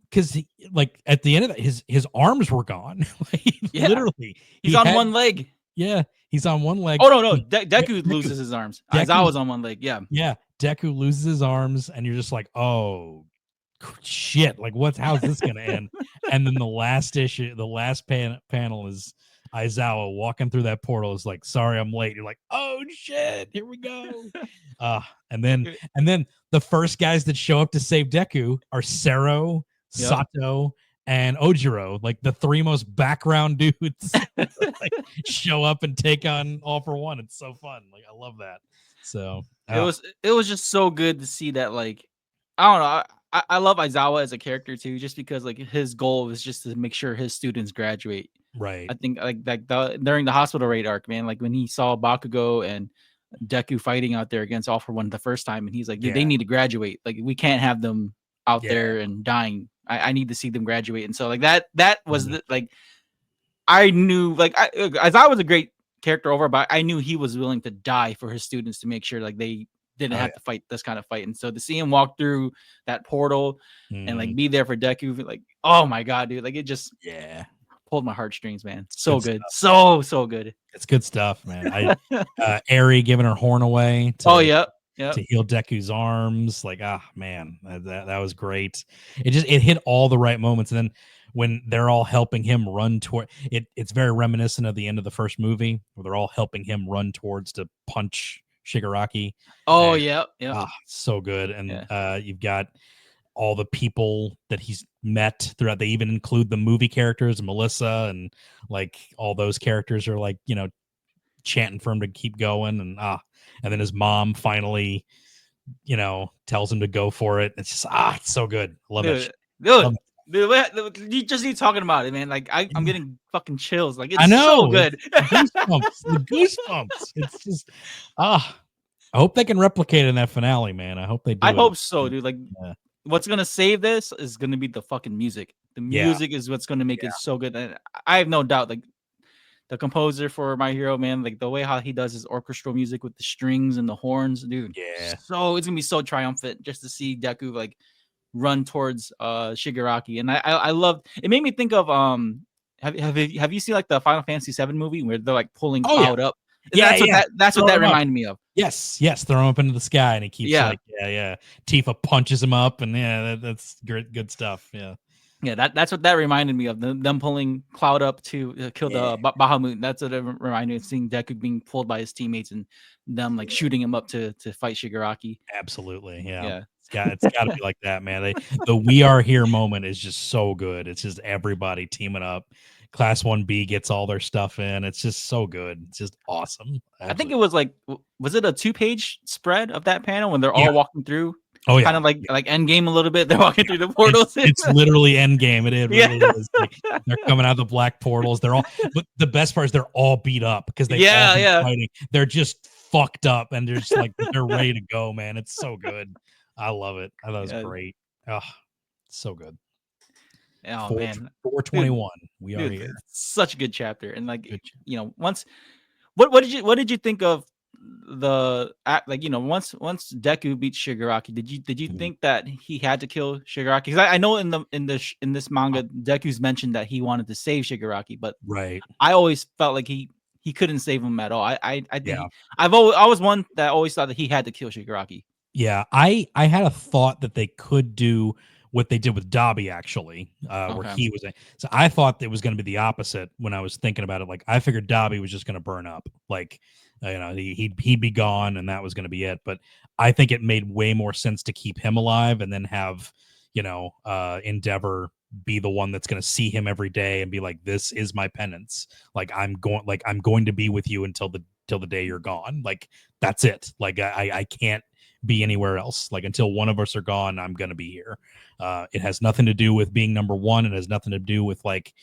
like at the end of that his arms were gone. Like, Yeah. literally He's he on had- one leg. yeah, he's on one leg. Oh no, Deku loses his arms. Deku's- Aizawa's on one leg. Yeah. Yeah, Deku loses his arms, and you're just like, oh shit, like how's this gonna end? And then the last panel is Aizawa walking through that portal, is like, sorry I'm late. You're like, oh shit, here we go. And then the first guys that show up to save Deku are Sero, Yep. Sato, and Ojiro, like the three most background dudes like, show up and take on All for One. It's so fun. Like, I love that. So It was just so good to see that. Like, I don't know. I love Aizawa as a character too, just because like his goal was just to make sure his students graduate. right. I think during the hospital raid arc, man, like when he saw Bakugo and Deku fighting out there against All for One the first time, and he's like, dude, they Yeah. need to graduate. Like, we can't have them out Yeah. there and dying. I need to see them graduate. And so like that was Mhm. like, I knew like Aizawa was a great character over, but I knew he was willing to die for his students to make sure like they didn't Oh, have to fight this kind of fight. And so to see him walk through that portal and like Mhm. be there for Deku, like, oh my god, dude, like it just Yeah. pulled my heartstrings, man. So Good good. So good. It's good stuff, man. Eri giving her horn away to, Oh yeah. Yeah. to heal Deku's arms. Like, man, that was great. It hit all the right moments. And then when they're all helping him run toward it's very reminiscent of the end of the first movie where they're all helping him run towards to punch Shigaraki. Oh And- yeah. Yeah. So good. And you've got all the people that he's met throughout. They even include the movie characters, Melissa, and like all those characters are like, chanting for him to keep going. And then his mom finally, tells him to go for it. It's just it's so good. Love that shit. Dude, you talking about it, man. Like I'm getting fucking chills. Like it's I know, so good. The goosebumps. It's just I hope they can replicate it in that finale, man. I hope they do. I hope so, dude. Like Yeah. what's gonna save this is gonna be the fucking music. The Yeah. music is what's gonna make it so good. And I have no doubt, like the composer for My Hero, man, like the way how he does his orchestral music with the strings and the horns, dude. Yeah. So it's gonna be so triumphant just to see Deku like run towards Shigaraki. And I love it. Made me think of have you seen like the Final Fantasy VII movie where they're like pulling Oh, yeah. Cloud up? And Yeah, that's what Throw that him up. reminded me of. Yes, throw him up into the sky, and he keeps Yeah. like, Tifa punches him up, and that's good stuff. Yeah. Yeah, that's what that reminded me of. Them pulling Cloud up to kill the Bahamut. That's what it reminded me of, seeing Deku being pulled by his teammates and them like shooting him up to fight Shigaraki. Absolutely. Yeah. Yeah. It's got to be like that, man. The We Are Here moment is just so good. It's just everybody teaming up. Class 1B gets all their stuff in. It's just so good. It's just awesome. I think it was like, was it a 2-page spread of that panel when they're all walking through? Oh, yeah. Kind of like Endgame a little bit. They're walking through the portals. It's literally Endgame. It really Yeah. is. Like, they're coming out of the black portals. They're all, but the best part is they're all beat up because they all been fighting. They're just fucked up and they're just like they're ready to go, man. It's so good. I love it. I thought it was great. Oh, so good. Oh man, 421. We are here. Such a good chapter, and like once, what did you think of the once Deku beats Shigaraki? Did you think that he had to kill Shigaraki? Because I know in this manga, Deku's mentioned that he wanted to save Shigaraki, but right, I always felt like he couldn't save him at all. I think I was one that always thought that he had to kill Shigaraki. Yeah, I had a thought that they could do what they did with Dobby, actually, where he was. So I thought it was going to be the opposite when I was thinking about it. Like, I figured Dobby was just going to burn up. Like, He'd be gone, and that was going to be it. But I think it made way more sense to keep him alive and then have Endeavor be the one that's going to see him every day and be like, this is my penance. Like I'm going to be with you until the day you're gone. Like that's it. Like I can't be anywhere else. Like until one of us are gone, I'm going to be here. It has nothing to do with being number one. It has nothing to do with like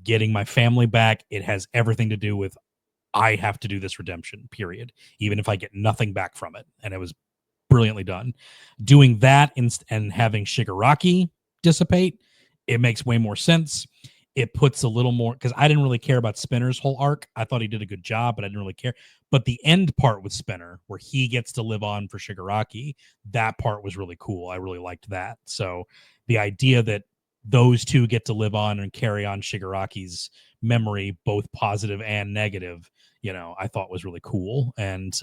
getting my family back. It has everything to do with I have to do this redemption, period, even if I get nothing back from it. And it was brilliantly done. Doing that and having Shigaraki dissipate, it makes way more sense. It puts a little more, because I didn't really care about Spinner's whole arc. I thought he did a good job, but I didn't really care. But the end part with Spinner, where he gets to live on for Shigaraki, that part was really cool. I really liked that. So the idea that those two get to live on and carry on Shigaraki's memory, both positive and negative, I thought was really cool. And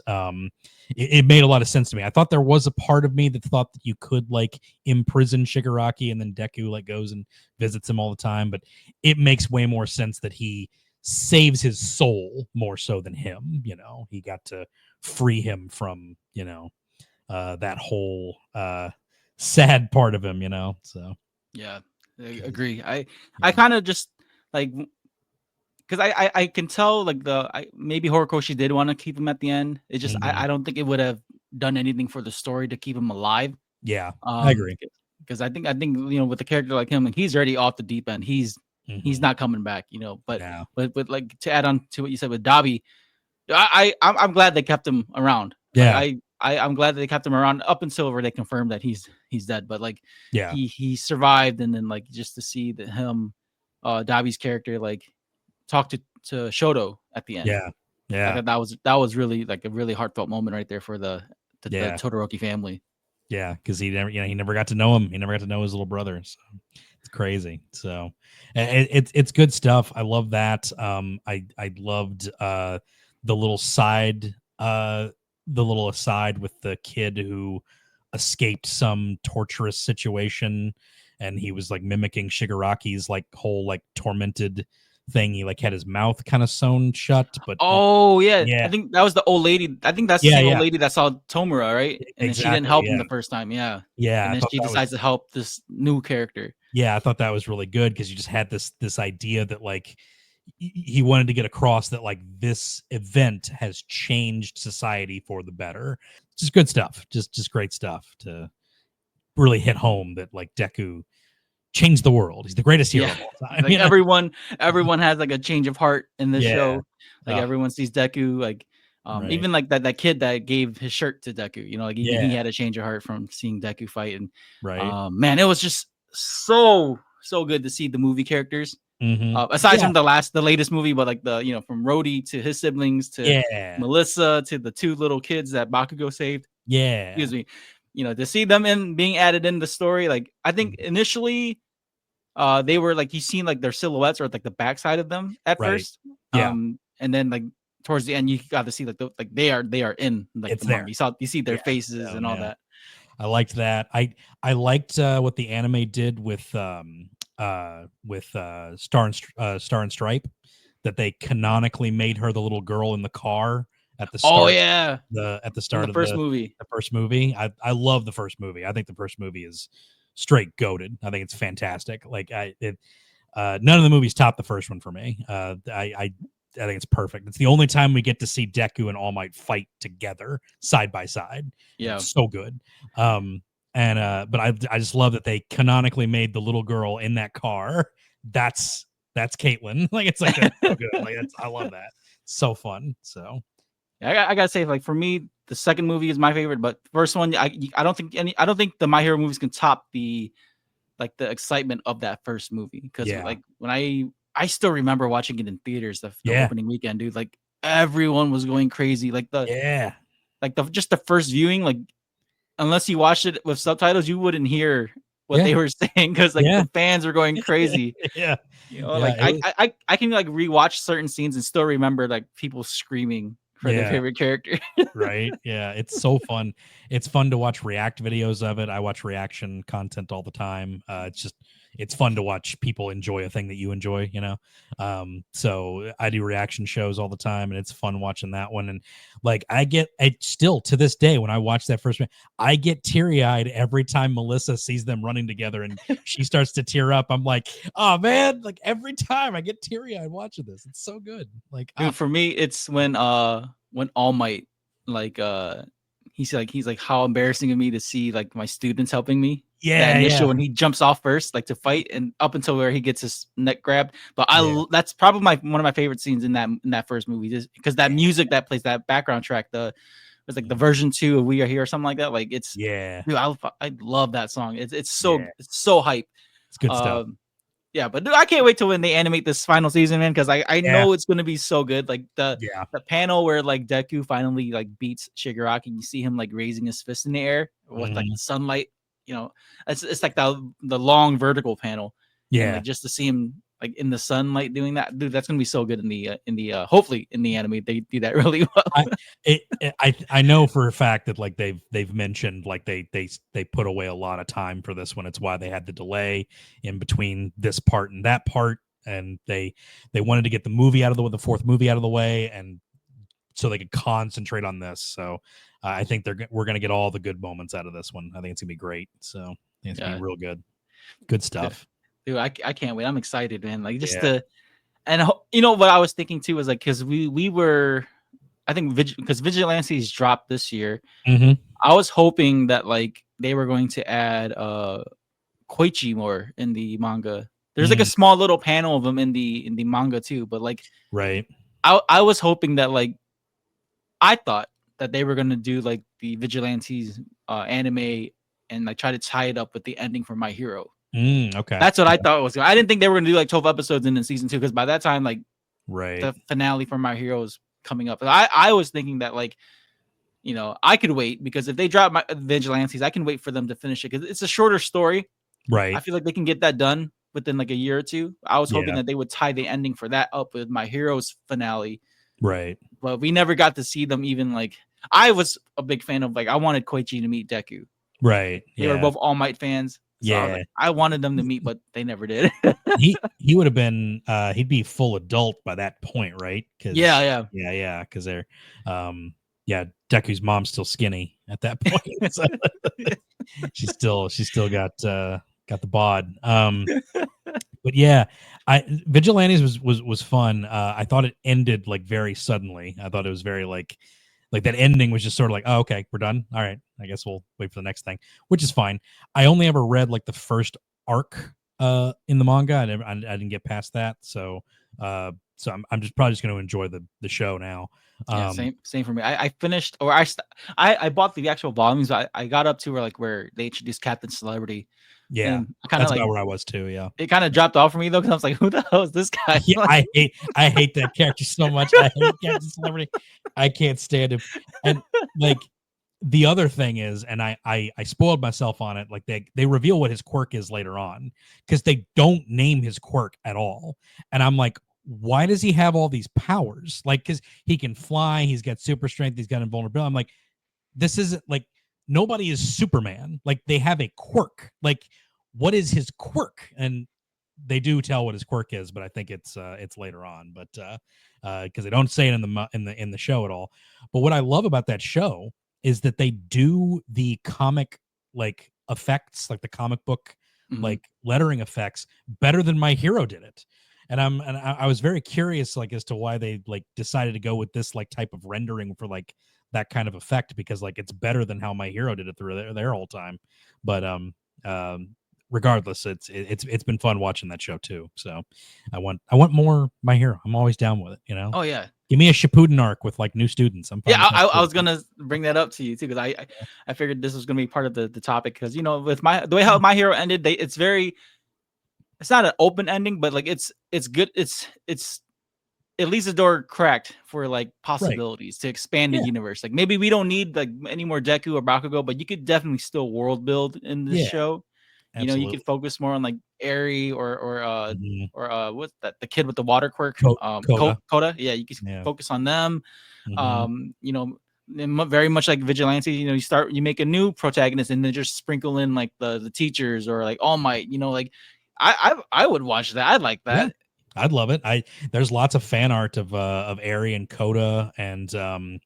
it made a lot of sense to me. I thought there was a part of me that thought that you could like imprison Shigaraki and then Deku like goes and visits him all the time. But it makes way more sense that he saves his soul more so than him. He got to free him from, that whole sad part of him, so. Yeah, I agree. I kind of just like, because I can tell like maybe Horikoshi did want to keep him at the end. It just I don't think it would have done anything for the story to keep him alive. Yeah, I agree. Because I think with a character like him, like he's already off the deep end. He's not coming back. But like to add on to what you said with Dabi, I'm glad they kept him around. Yeah, like, I'm glad that they kept him around up until where they confirmed that he's dead. But like he survived, and then like just to see that Dabi's character like talk to Shoto at the end. Yeah. I thought that was really like a really heartfelt moment right there for the Todoroki family. Yeah, because he never got to know him. He never got to know his little brother. So it's crazy. So it's good stuff. I love that. I loved the little aside with the kid who escaped some torturous situation, and he was like mimicking Shigaraki's like whole like tormented thing. He like had his mouth kind of sewn shut, but I think that was the old lady. I think that's the old lady that saw Tomura, right? And then she didn't help him the first time. And then she decides to help this new character. I thought that was really good, because you just had this idea that like he wanted to get across that like this event has changed society for the better. Just good stuff. Just great stuff to really hit home that like Deku changed the world. He's the greatest hero of all time. Like everyone has like a change of heart in this show. Like everyone sees Deku, like even like that kid that gave his shirt to Deku, like even he had a change of heart from seeing Deku fight. And man, it was just so good to see the movie characters. Aside from the latest movie, but like the from Rhodey to his siblings to Melissa to the two little kids that Bakugo saved. Excuse me. To see them being added in the story, like I think initially, they were like you seen like their silhouettes or like the backside of them at first, and then like towards the end you got to see like they are in like it's the manga. You see their faces and all that. I liked that. I liked what the anime did with Star and Stripe, that they canonically made her the little girl in the car at the start. At the start of the first movie. I love the first movie. I think the first movie is straight goated. I think it's fantastic. Like none of the movies top the first one for me. I think it's perfect. It's the only time we get to see Deku and All Might fight together side by side. It's so good. But I just love that they canonically made the little girl in that car. That's Caitlin. Like it's like that's so good. Like I love that. So fun. So I gotta say, like for me, the second movie is my favorite, but first one, I don't think the My Hero movies can top the excitement of that first movie, because like when I still remember watching it in theaters the opening weekend, dude. Like everyone was going crazy. Like just the first viewing, like unless you watched it with subtitles, you wouldn't hear what they were saying, because like the fans were going crazy. I can like rewatch certain scenes and still remember like people screaming for their favorite character. Right. Yeah. It's so fun. It's fun to watch react videos of it. I watch reaction content all the time. it's fun to watch people enjoy a thing that you enjoy, you know. So I do reaction shows all the time, and it's fun watching that one. And like I still to this day when I watch that first one, I get teary-eyed every time Melissa sees them running together and she starts to tear up. I'm like, oh man, like every time I get teary-eyed watching this. It's so good. Like Dude, for me, it's when All Might, like he's like how embarrassing of me to see like my students helping me. That initial when he jumps off first, like to fight, and up until where he gets his neck grabbed. But that's probably one of my favorite scenes in that first movie, just because that music that plays, that background track, was like the version 2 of We Are Here or something like that. Like it's dude, I love that song. It's so hype. It's good stuff. Yeah, but dude, I can't wait till when they animate this final season, man, because I know it's gonna be so good. Like the panel where like Deku finally like beats Shigaraki, and you see him like raising his fist in the air with like the sunlight. You know, it's like the long vertical panel. And, like, just to see him like in the sunlight doing that, dude, that's gonna be so good in the hopefully in the anime they do that really well. I know for a fact that like they've mentioned like they put away a lot of time for this one. It's why they had the delay in between this part and that part, and they wanted to get the movie out of the way, the fourth movie out of the way, and so they could concentrate on this. So I think we're gonna get all the good moments out of this one. I think it's gonna be great. So I think it's gonna be real good stuff. Dude, I can't wait. I'm excited, man. Like just and you know what I was thinking too was like, because we were, I think because Vigilantes dropped this year. Mm-hmm. I was hoping that like they were going to add Koichi more in the manga. There's like a small little panel of him in the manga too, but like I was hoping that like I thought that they were gonna do like the Vigilantes anime and like try to tie it up with the ending for My Hero. Okay, that's what I thought it was. I didn't think they were gonna do like 12 episodes in season 2, because by that time like the finale for My Hero is coming up. I was thinking that like, you know, I could wait, because if they drop my Vigilantes, I can wait for them to finish it because it's a shorter story. I feel like they can get that done within like a year or two. I was hoping that they would tie the ending for that up with My Hero's finale. But we never got to see them even like. I was a big fan of like, I wanted Koichi to meet Deku. They were both All Might fans. So I wanted them to meet, but they never did. he would have been he'd be full adult by that point, right? Because because they're Deku's mom's still skinny at that point. So she's still got the bod. But yeah, Vigilantes was fun. I thought it ended like very suddenly. I thought it was very like that ending was just sort of like, oh, okay, we're done. All right, I guess we'll wait for the next thing, which is fine. I only ever read like the first arc in the manga. I didn't get past that, so I'm just probably just going to enjoy the show now. Same for me. I finished, or I bought the actual volumes. But I got up to where they introduced Captain Celebrity. And that's about where I was too. Yeah, it kind of dropped off for me though, because I was like, "Who the hell is this guy?" I hate that character so much. I hate Captain Celebrity. I can't stand him. And like the other thing is, and I spoiled myself on it. Like they reveal what his quirk is later on, because they don't name his quirk at all. And I'm like, why does he have all these powers? Like, because he can fly, he's got super strength, he's got invulnerability. I'm like, this isn't like. Nobody is Superman. Like, they have a quirk. Like, what is his quirk? And they do tell what his quirk is, but I think it's later on. But because they don't say it in the show at all. But what I love about that show is that they do the comic like effects, like the comic book like lettering effects, better than My Hero did it. And I was very curious like as to why they like decided to go with this like type of rendering for like that kind of effect, because like it's better than how My Hero did it through their whole time. But regardless, it's been fun watching that show too. So I want more My Hero. I'm always down with it, you know. Oh yeah, give me a Shippuden arc with like new students. I'm fine. Yeah, I was gonna bring that up to you too, because I figured this was gonna be part of the topic, because you know, with the way how My Hero ended, it's not an open ending, but like it's good. It leaves the door cracked for like possibilities to expand the universe. Like maybe we don't need like any more Deku or Bakugo, but you could definitely still world build in this show. Absolutely. You know, you could focus more on like Eri or what's that? The kid with the water quirk, Koda. Yeah, you can focus on them. You know, very much like Vigilante. You know, you make a new protagonist and then just sprinkle in like the teachers or like All Might. You know, like I would watch that. I'd like that. Yeah, I'd love it. There's lots of fan art of Eri and Coda and a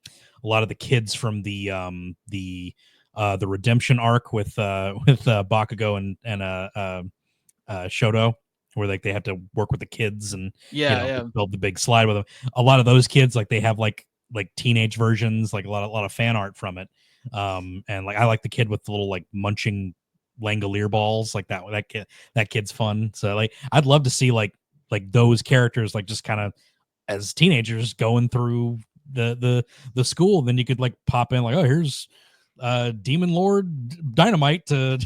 lot of the kids from the redemption arc with Bakugo and Shoto, where like they have to work with the kids and build the big slide with them. A lot of those kids, like they have like teenage versions, like a lot of fan art from it. And like I like the kid with the little like munching Langolier balls, like that kid's fun. So like I'd love to see like those characters like just kind of as teenagers going through the school. Then you could like pop in like, oh, here's Demon Lord Dynamite to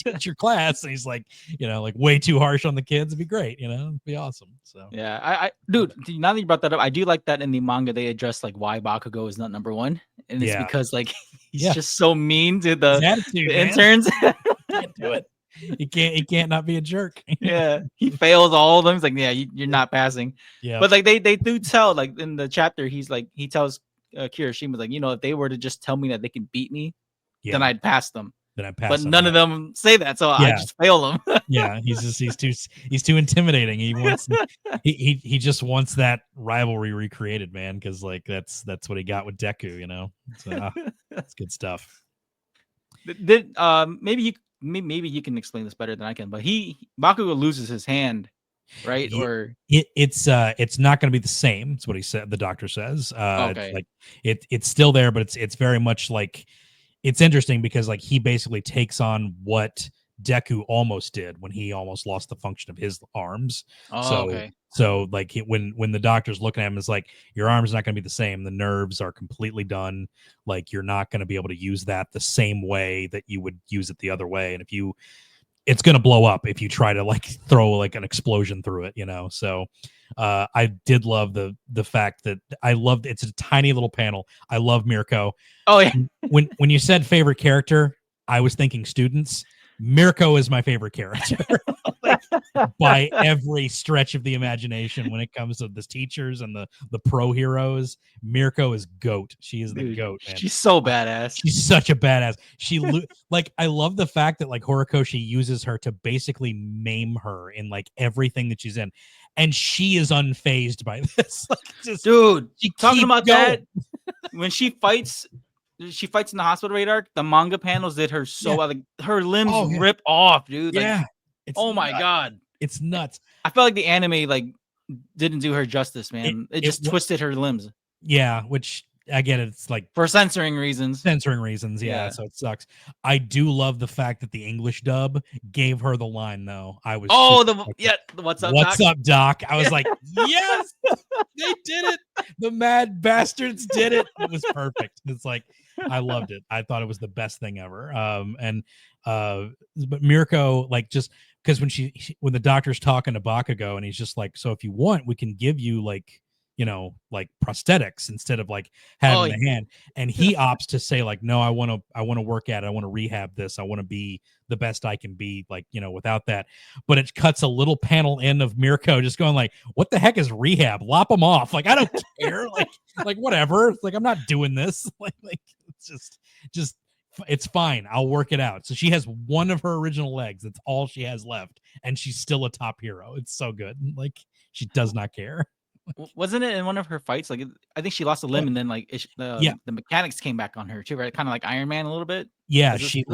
teach your class, and he's like, like way too harsh on the kids. It'd be great, it'd be awesome. So yeah, dude, now that you brought that up, I do like that in the manga they address like why Bakugo is not number one, and it's because like he's just so mean to the interns. Can't do it. He can't not be a jerk. Yeah, he fails all of them. He's like, yeah, you're not passing. Yeah, but like they do tell, like in the chapter, he tells Kirishima, like, if they were to just tell me that they can beat me, then I'd pass them. But none of them say that, so I just fail them. Yeah, he's too intimidating. He wants he just wants that rivalry recreated, man, because like that's what he got with Deku, So that's good stuff. Maybe you can explain this better than I can, but Bakugo loses his hand, right? Or it's not going to be the same. That's what he said. The doctor says. Okay. Like it's still there, but it's very much like it's interesting because like he basically takes on what Deku almost did when he almost lost the function of his arms. So like when the doctor's looking at him, it's like your arm's not going to be the same. The nerves are completely done. Like you're not going to be able to use that the same way that you would use it the other way. And it's going to blow up if you try to like throw like an explosion through it, So I did love the fact that it's a tiny little panel. I love Mirko. Oh yeah. when you said favorite character, I was thinking students. Mirko is my favorite character like, by every stretch of the imagination when it comes to the teachers and the pro heroes. Mirko is GOAT. She is the GOAT, man. She's so badass. She's such a badass. Like I love the fact that like Horikoshi uses her to basically maim her in like everything that she's in, and she is unfazed by this. Like, dude, talking about that when she fights in the hospital raid arc, the manga panels did her so well. Like, her limbs rip off, dude. Like, oh my god, it's nuts. I felt like the anime like didn't do her justice, man. It just twisted her limbs. Yeah, which I get it's like for censoring reasons. Yeah, so it sucks. I do love the fact that the English dub gave her the line though. I was what's up, what's up, Doc? I was like, yes, they did it. The mad bastards did it. It was perfect. It's like I loved it. I thought it was the best thing ever. But Mirko, like, just because when the doctor's talking to Bakugo and he's just like, so if you want, we can give you like, like prosthetics instead of like having the hand. And he opts to say like, no, I want to work at it. I want to rehab this. I want to be the best I can be, like, without that. But it cuts a little panel in of Mirko just going like, what the heck is rehab? Lop them off. Like, I don't care. like whatever. It's like, I'm not doing this. Like it's just it's fine. I'll work it out. So she has one of her original legs. That's all she has left. And she's still a top hero. It's so good. Like, she does not care. Wasn't it in one of her fights? Like, I think she lost a limb, and then like the mechanics came back on her too, right? Kind of like Iron Man a little bit. Yeah, she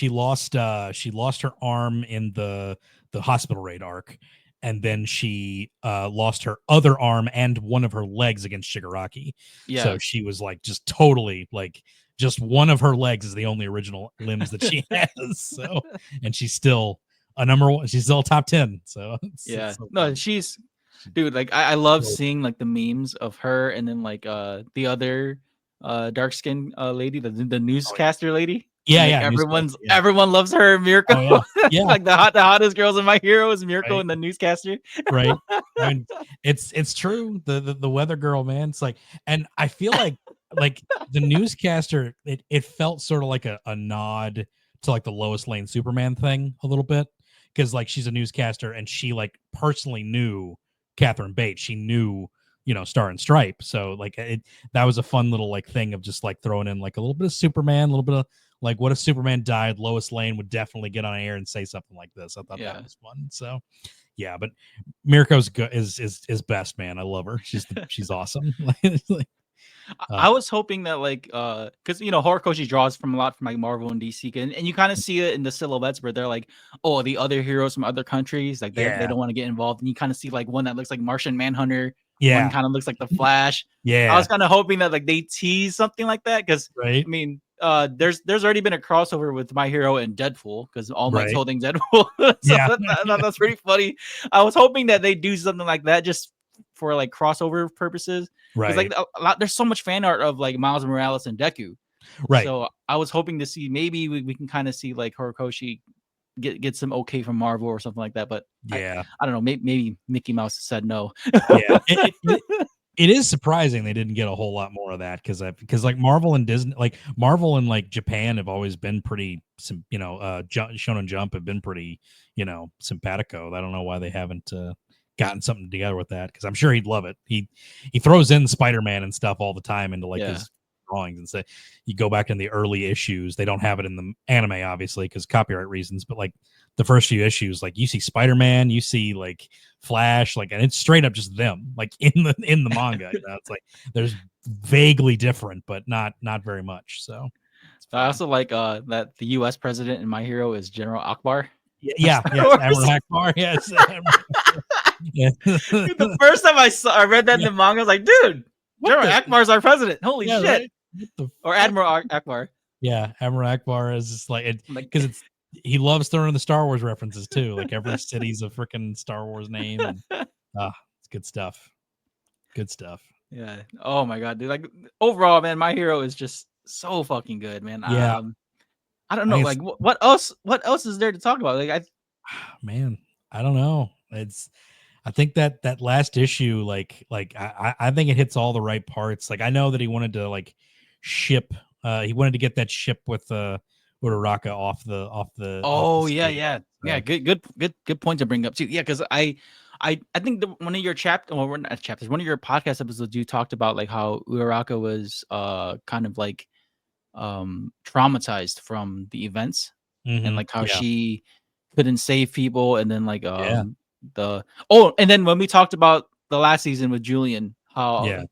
lost her arm in the hospital raid arc, and then she lost her other arm and one of her legs against Shigaraki. Yeah. So she was like just totally like just one of her legs is the only original limbs that she has. So, and she's still a number one. She's still top 10. So she's. Dude, like I love seeing like the memes of her and then like the other dark skinned lady, the newscaster lady. Yeah, like, everyone loves her, Mirko. Oh, yeah. Like the hottest girls in My Hero is Mirko and the newscaster. Right. I mean, it's true. The weather girl, man. It's like, and I feel like the newscaster, it felt sort of like a nod to like the Lois Lane Superman thing a little bit, because like she's a newscaster and she like personally knew Catherine Bates. She knew, Star and Stripe. So like that was a fun little like thing of just like throwing in like a little bit of Superman, a little Like, what if Superman died? Lois Lane would definitely get on air and say something like this. I thought Yeah. that was fun. So, yeah, but Mirko's good is best, man. I love her. She's awesome. Like, I was hoping that like because Horikoshi draws from a lot from like Marvel and DC, and you kind of see it in the silhouettes where they're like, oh, the other heroes from other countries, like they don't want to get involved, and you kind of see like one that looks like Martian Manhunter, one kind of looks like the Flash. I was kind of hoping that like they tease something like that, because right. I mean there's already been a crossover with My Hero and Deadpool, because All Might's holding Deadpool. So that's pretty funny. I was hoping that they do something like that just for like crossover purposes. Because like there's so much fan art of like Miles Morales and Deku. Right. So I was hoping to see, maybe we can kind of see like Horikoshi get some okay from Marvel or something like that. But I don't know. Maybe Mickey Mouse said no. Yeah. It is surprising they didn't get a whole lot more of that, because like Marvel and Disney, like Marvel and like Japan have always been pretty, Shonen Jump have been pretty, simpatico. I don't know why they haven't gotten something together with that, because I'm sure he'd love it. He throws in Spider-Man and stuff all the time into like his drawings, and say you go back in the early issues, they don't have it in the anime obviously because copyright reasons, but like the first few issues, like you see Spider-Man, you see like Flash, like, and it's straight up just them like in the manga. It's like there's vaguely different, but not very much. So I also like that the US president in My Hero is General Akbar. Yes, Admiral Akbar. Yes. Yeah. Dude, the first time I read that in the manga, I was like, dude, General Akbar's our president. Holy shit. Right? Or Admiral Akbar. Yeah, Admiral Akbar is just like, because he loves throwing in the Star Wars references too. Like every city's a freaking Star Wars name. And, it's good stuff. Good stuff. Yeah. Oh my god, dude. Like overall, man, My Hero is just so fucking good, man. Yeah. I don't know. Like what else is there to talk about? Like man, I don't know. I think that last issue, like I think it hits all the right parts. Like I know that he wanted to like ship, he wanted to get that ship with Uraraka off the. Oh yeah. Good point to bring up too. Yeah, because I think one of your one of your podcast episodes, you talked about like how Uraraka was kind of like traumatized from the events, and like how she couldn't save people, and then like and then when we talked about the last season with Julian, how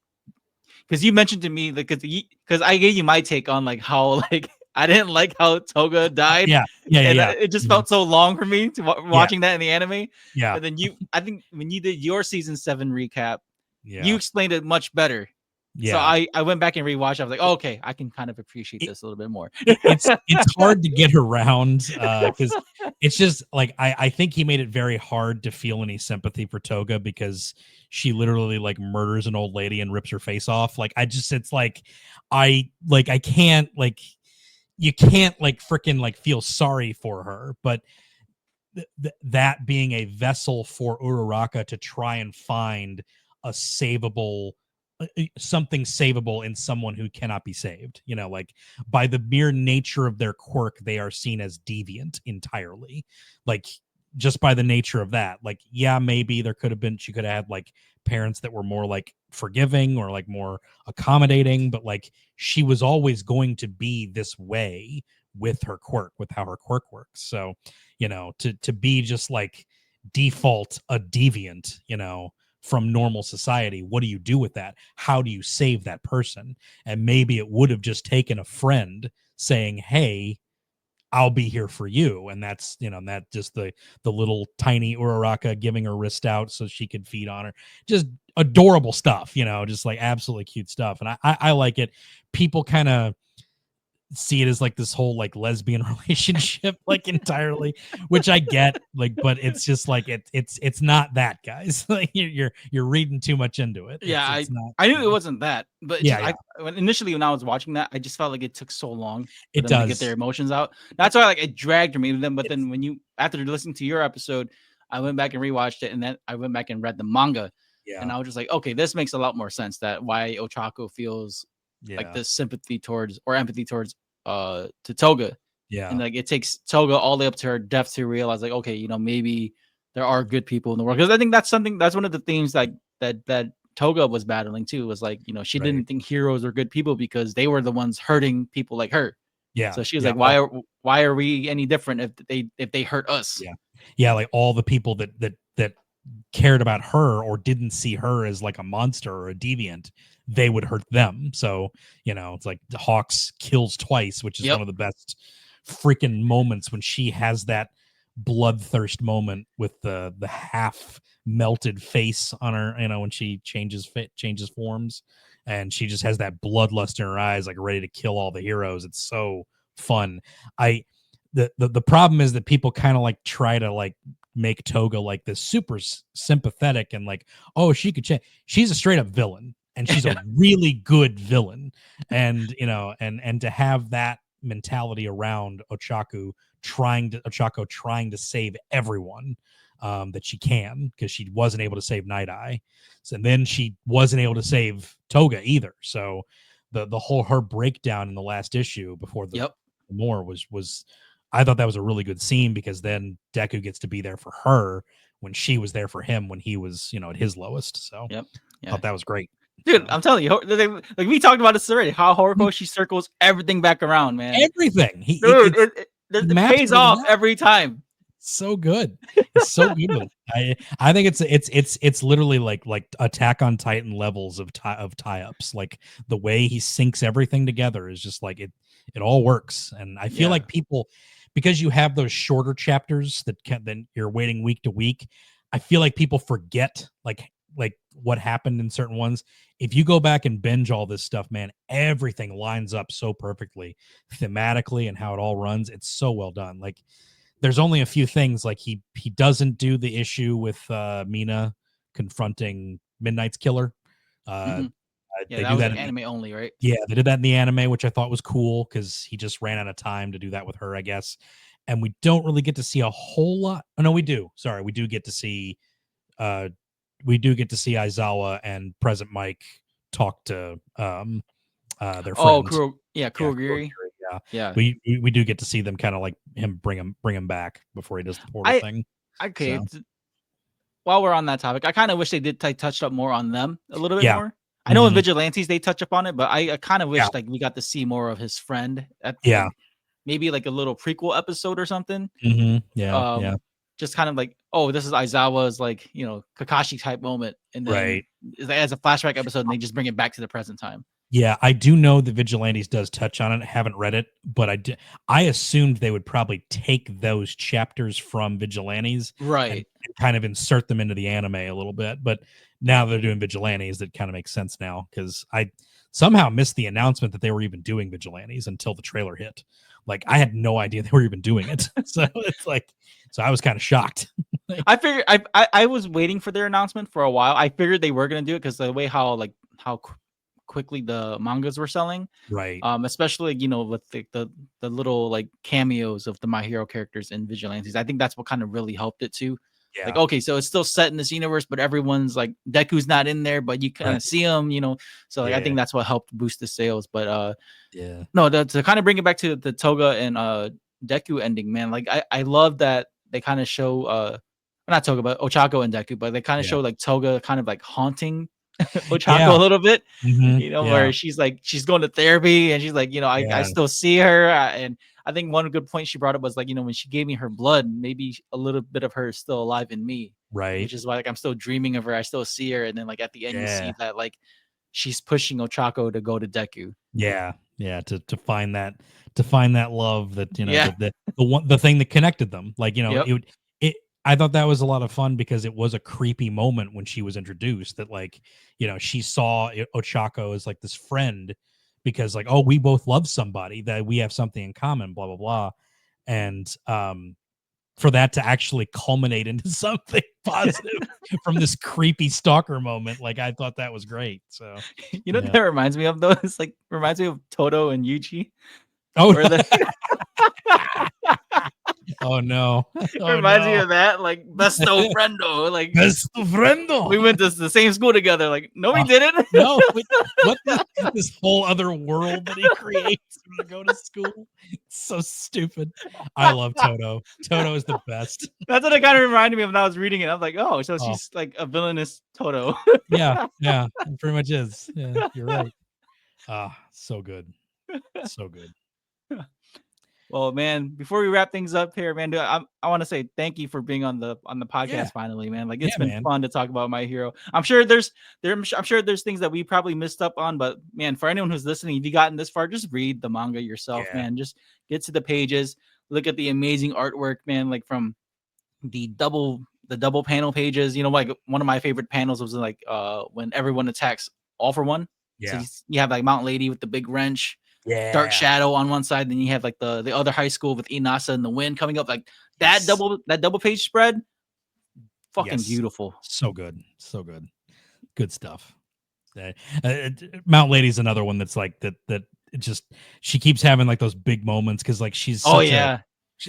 because you mentioned to me like because I gave you my take on like how like I didn't like how Toga died. It just felt so long for me to watching that in the anime. Yeah. And then I think when you did your season 7 recap, you explained it much better. Yeah. So I went back and rewatched. I was like, oh, okay, I can kind of appreciate this a little bit more. It's hard to get around because it's just like I think he made it very hard to feel any sympathy for Toga, because she literally like murders an old lady and rips her face off. Like it's like I can't, like, you can't like freaking like feel sorry for her, but that being a vessel for Uraraka to try and find a savable something savable in someone who cannot be saved, like by the mere nature of their quirk, they are seen as deviant entirely. Like just by the nature of that, like, maybe she could have had like parents that were more like forgiving or like more accommodating, but like she was always going to be this way with her quirk, with how her quirk works. So, to be just like default a deviant, from normal society, what do you do with that? How do you save that person? And maybe it would have just taken a friend saying, hey, I'll be here for you. And that's, that just the little tiny Uraraka giving her wrist out so she could feed on her. Just adorable stuff, just like absolutely cute stuff. And I like it. People kind of see it as like this whole like lesbian relationship like entirely, which I get, like, but it's just like it's not that, guys. Like you're reading too much into it. It's not, I knew it wasn't that, but initially when I was watching that, I just felt like it took so long for them to get their emotions out. That's why like it dragged me. But then when after listening to your episode, I went back and rewatched it, and then I went back and read the manga, and I was just like, okay, this makes a lot more sense, that why Ochako feels like this sympathy towards or empathy towards to Toga. And like it takes Toga all the way up to her death to realize like, okay, maybe there are good people in the world. Because I think that's one of the themes like that Toga was battling too, was like, she didn't think heroes are good people because they were the ones hurting people like her. Yeah. So she was yeah, like, why are we any different if they hurt us? Yeah. Yeah, like all the people that cared about her or didn't see her as like a monster or a deviant, they would hurt them. So, it's like Hawks kills twice, which is one of the best freaking moments when she has that bloodthirst moment with the half melted face on her, when she changes forms, and she just has that bloodlust in her eyes, like ready to kill all the heroes. It's so fun. The problem is that people kind of like try to like make Toga like this super sympathetic and like, oh, she could change. She's a straight up villain, and she's a really good villain. And and to have that mentality around Ochako trying to save everyone that she can, because she wasn't able to save Night Eye, and then she wasn't able to save Toga either. So the whole her breakdown in the last issue before the more was I thought that was a really good scene, because then Deku gets to be there for her when she was there for him when he was, at his lowest. So I thought that was great. Dude, I'm telling you, like we talked about this already, how Horikoshi she circles everything back around, man. Everything. It pays off every time. So good. It's so good. I think it's literally like Attack on Titan levels of tie-ups. Like the way he syncs everything together is just like it all works. And I feel like people, because you have those shorter chapters then you're waiting week to week, I feel like people forget like what happened in certain ones. If you go back and binge all this stuff, man, everything lines up so perfectly thematically and how it all runs. It's so well done. Like there's only a few things, like he doesn't do the issue with Mina confronting Midnight's killer. They do that was that like anime only, right? Yeah, they did that in the anime, which I thought was cool, because he just ran out of time to do that with her, I guess. And we don't really get to see a whole lot. Oh no, we do. Sorry, we do get to see Aizawa and Present Mike talk to their friend. Kurogiri. Yeah. We do get to see them kind of like him bring him back before he does the portal thing. Okay. So. While we're on that topic, I kind of wish they did touch up more on them a little bit more. I know in Vigilantes they touch up on it, but I kind of wish like we got to see more of his friend at maybe like a little prequel episode or something. Just kind of like, oh, this is Aizawa's like, Kakashi type moment, and then as a flashback episode, and they just bring it back to the present time. Yeah, I do know that Vigilantes does touch on it. I haven't read it, but I assumed they would probably take those chapters from Vigilantes, and kind of insert them into the anime a little bit. But now they're doing Vigilantes, that kind of makes sense now, because I somehow missed the announcement that they were even doing Vigilantes until the trailer hit. Like I had no idea they were even doing it. So it's like, so I was kind of shocked. I figured I was waiting for their announcement for a while. I figured they were going to do it because the way how quickly the mangas were selling, right? Especially with the little like cameos of the My Hero characters in Vigilantes. I think that's what kind of really helped it too. Yeah. Like, okay, so it's still set in this universe, but everyone's like Deku's not in there, but you kind of see him, So like, I think that's what helped boost the sales. But no, to kind of bring it back to the Toga and Deku ending, man. Like I love that they kind of show not Toga, but Ochako and Deku, but they kind of show like Toga kind of like haunting Ochako a little bit, where she's going to therapy, and she's like, I still see her, and I think one good point she brought up was like, when she gave me her blood, maybe a little bit of her is still alive in me, right? Which is why like I'm still dreaming of her, I still see her, and then like at the end you see that like she's pushing Ochako to go to Deku. To find that love that the thing that connected them, like I thought that was a lot of fun, because it was a creepy moment when she was introduced, that like, she saw Ochako as like this friend, because like, oh, we both love somebody, that we have something in common, blah, blah, blah. And for that to actually culminate into something positive from this creepy stalker moment, like I thought that was great. So what that reminds me of though? It's like reminds me of Toto and Yuji. Oh, oh no! Reminds me of that, like besto friendo, like besto friendo. We went to the same school together. Like, no, we didn't. No, what this whole other world that he creates to go to school? It's so stupid. I love Toto. Toto is the best. That's what it kind of reminded me of when I was reading it. I was like, oh, so she's like a villainous Toto. yeah, it pretty much is. Yeah, you're right. So good, so good. Well, man, before we wrap things up here, man, I want to say thank you for being on the podcast Yeah. finally, man. Like it's Yeah, been man. fun to talk about My Hero. I'm sure there's things that we probably missed up on, but man, for anyone who's listening, if you gotten this far, just read the manga yourself, Yeah. man. Just get to the pages, look at the amazing artwork, man. Like from the double panel pages. You know, like one of my favorite panels was like when everyone attacks all for one. So Yeah. you have like Mount Lady with the big wrench. Yeah. Dark Shadow on one side, then you have like the other high school with Inasa and the wind coming up. Like Yes. that double page spread, fucking Yes. beautiful. So good. So good. Good stuff. Mount Lady's another one that's like that it just she keeps having like those big moments because like she's such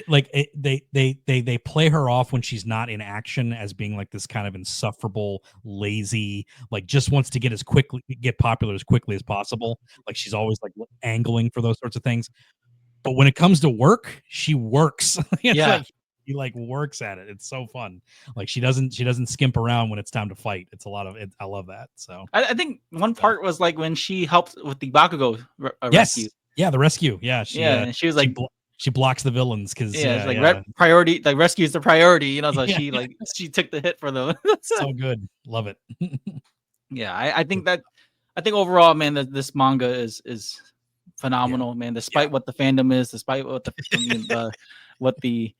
they play her off when she's not in action as being like this kind of insufferable, lazy, like just wants to get popular as quickly as possible. Like she's always like angling for those sorts of things. But when it comes to work, she works. It's like he like works at it. It's so fun. Like she doesn't skimp around when it's time to fight. It's a lot of it. I love that. So I think one part was like when she helped with the Bakugo yes. rescue. Yeah, the rescue. Yeah, and she was like she blocks the villains because priority, like rescue is the priority, you know. So she took the hit for them. So good, love it. Yeah, I think overall, man, that this manga is phenomenal, man. Despite what the fandom is, despite what the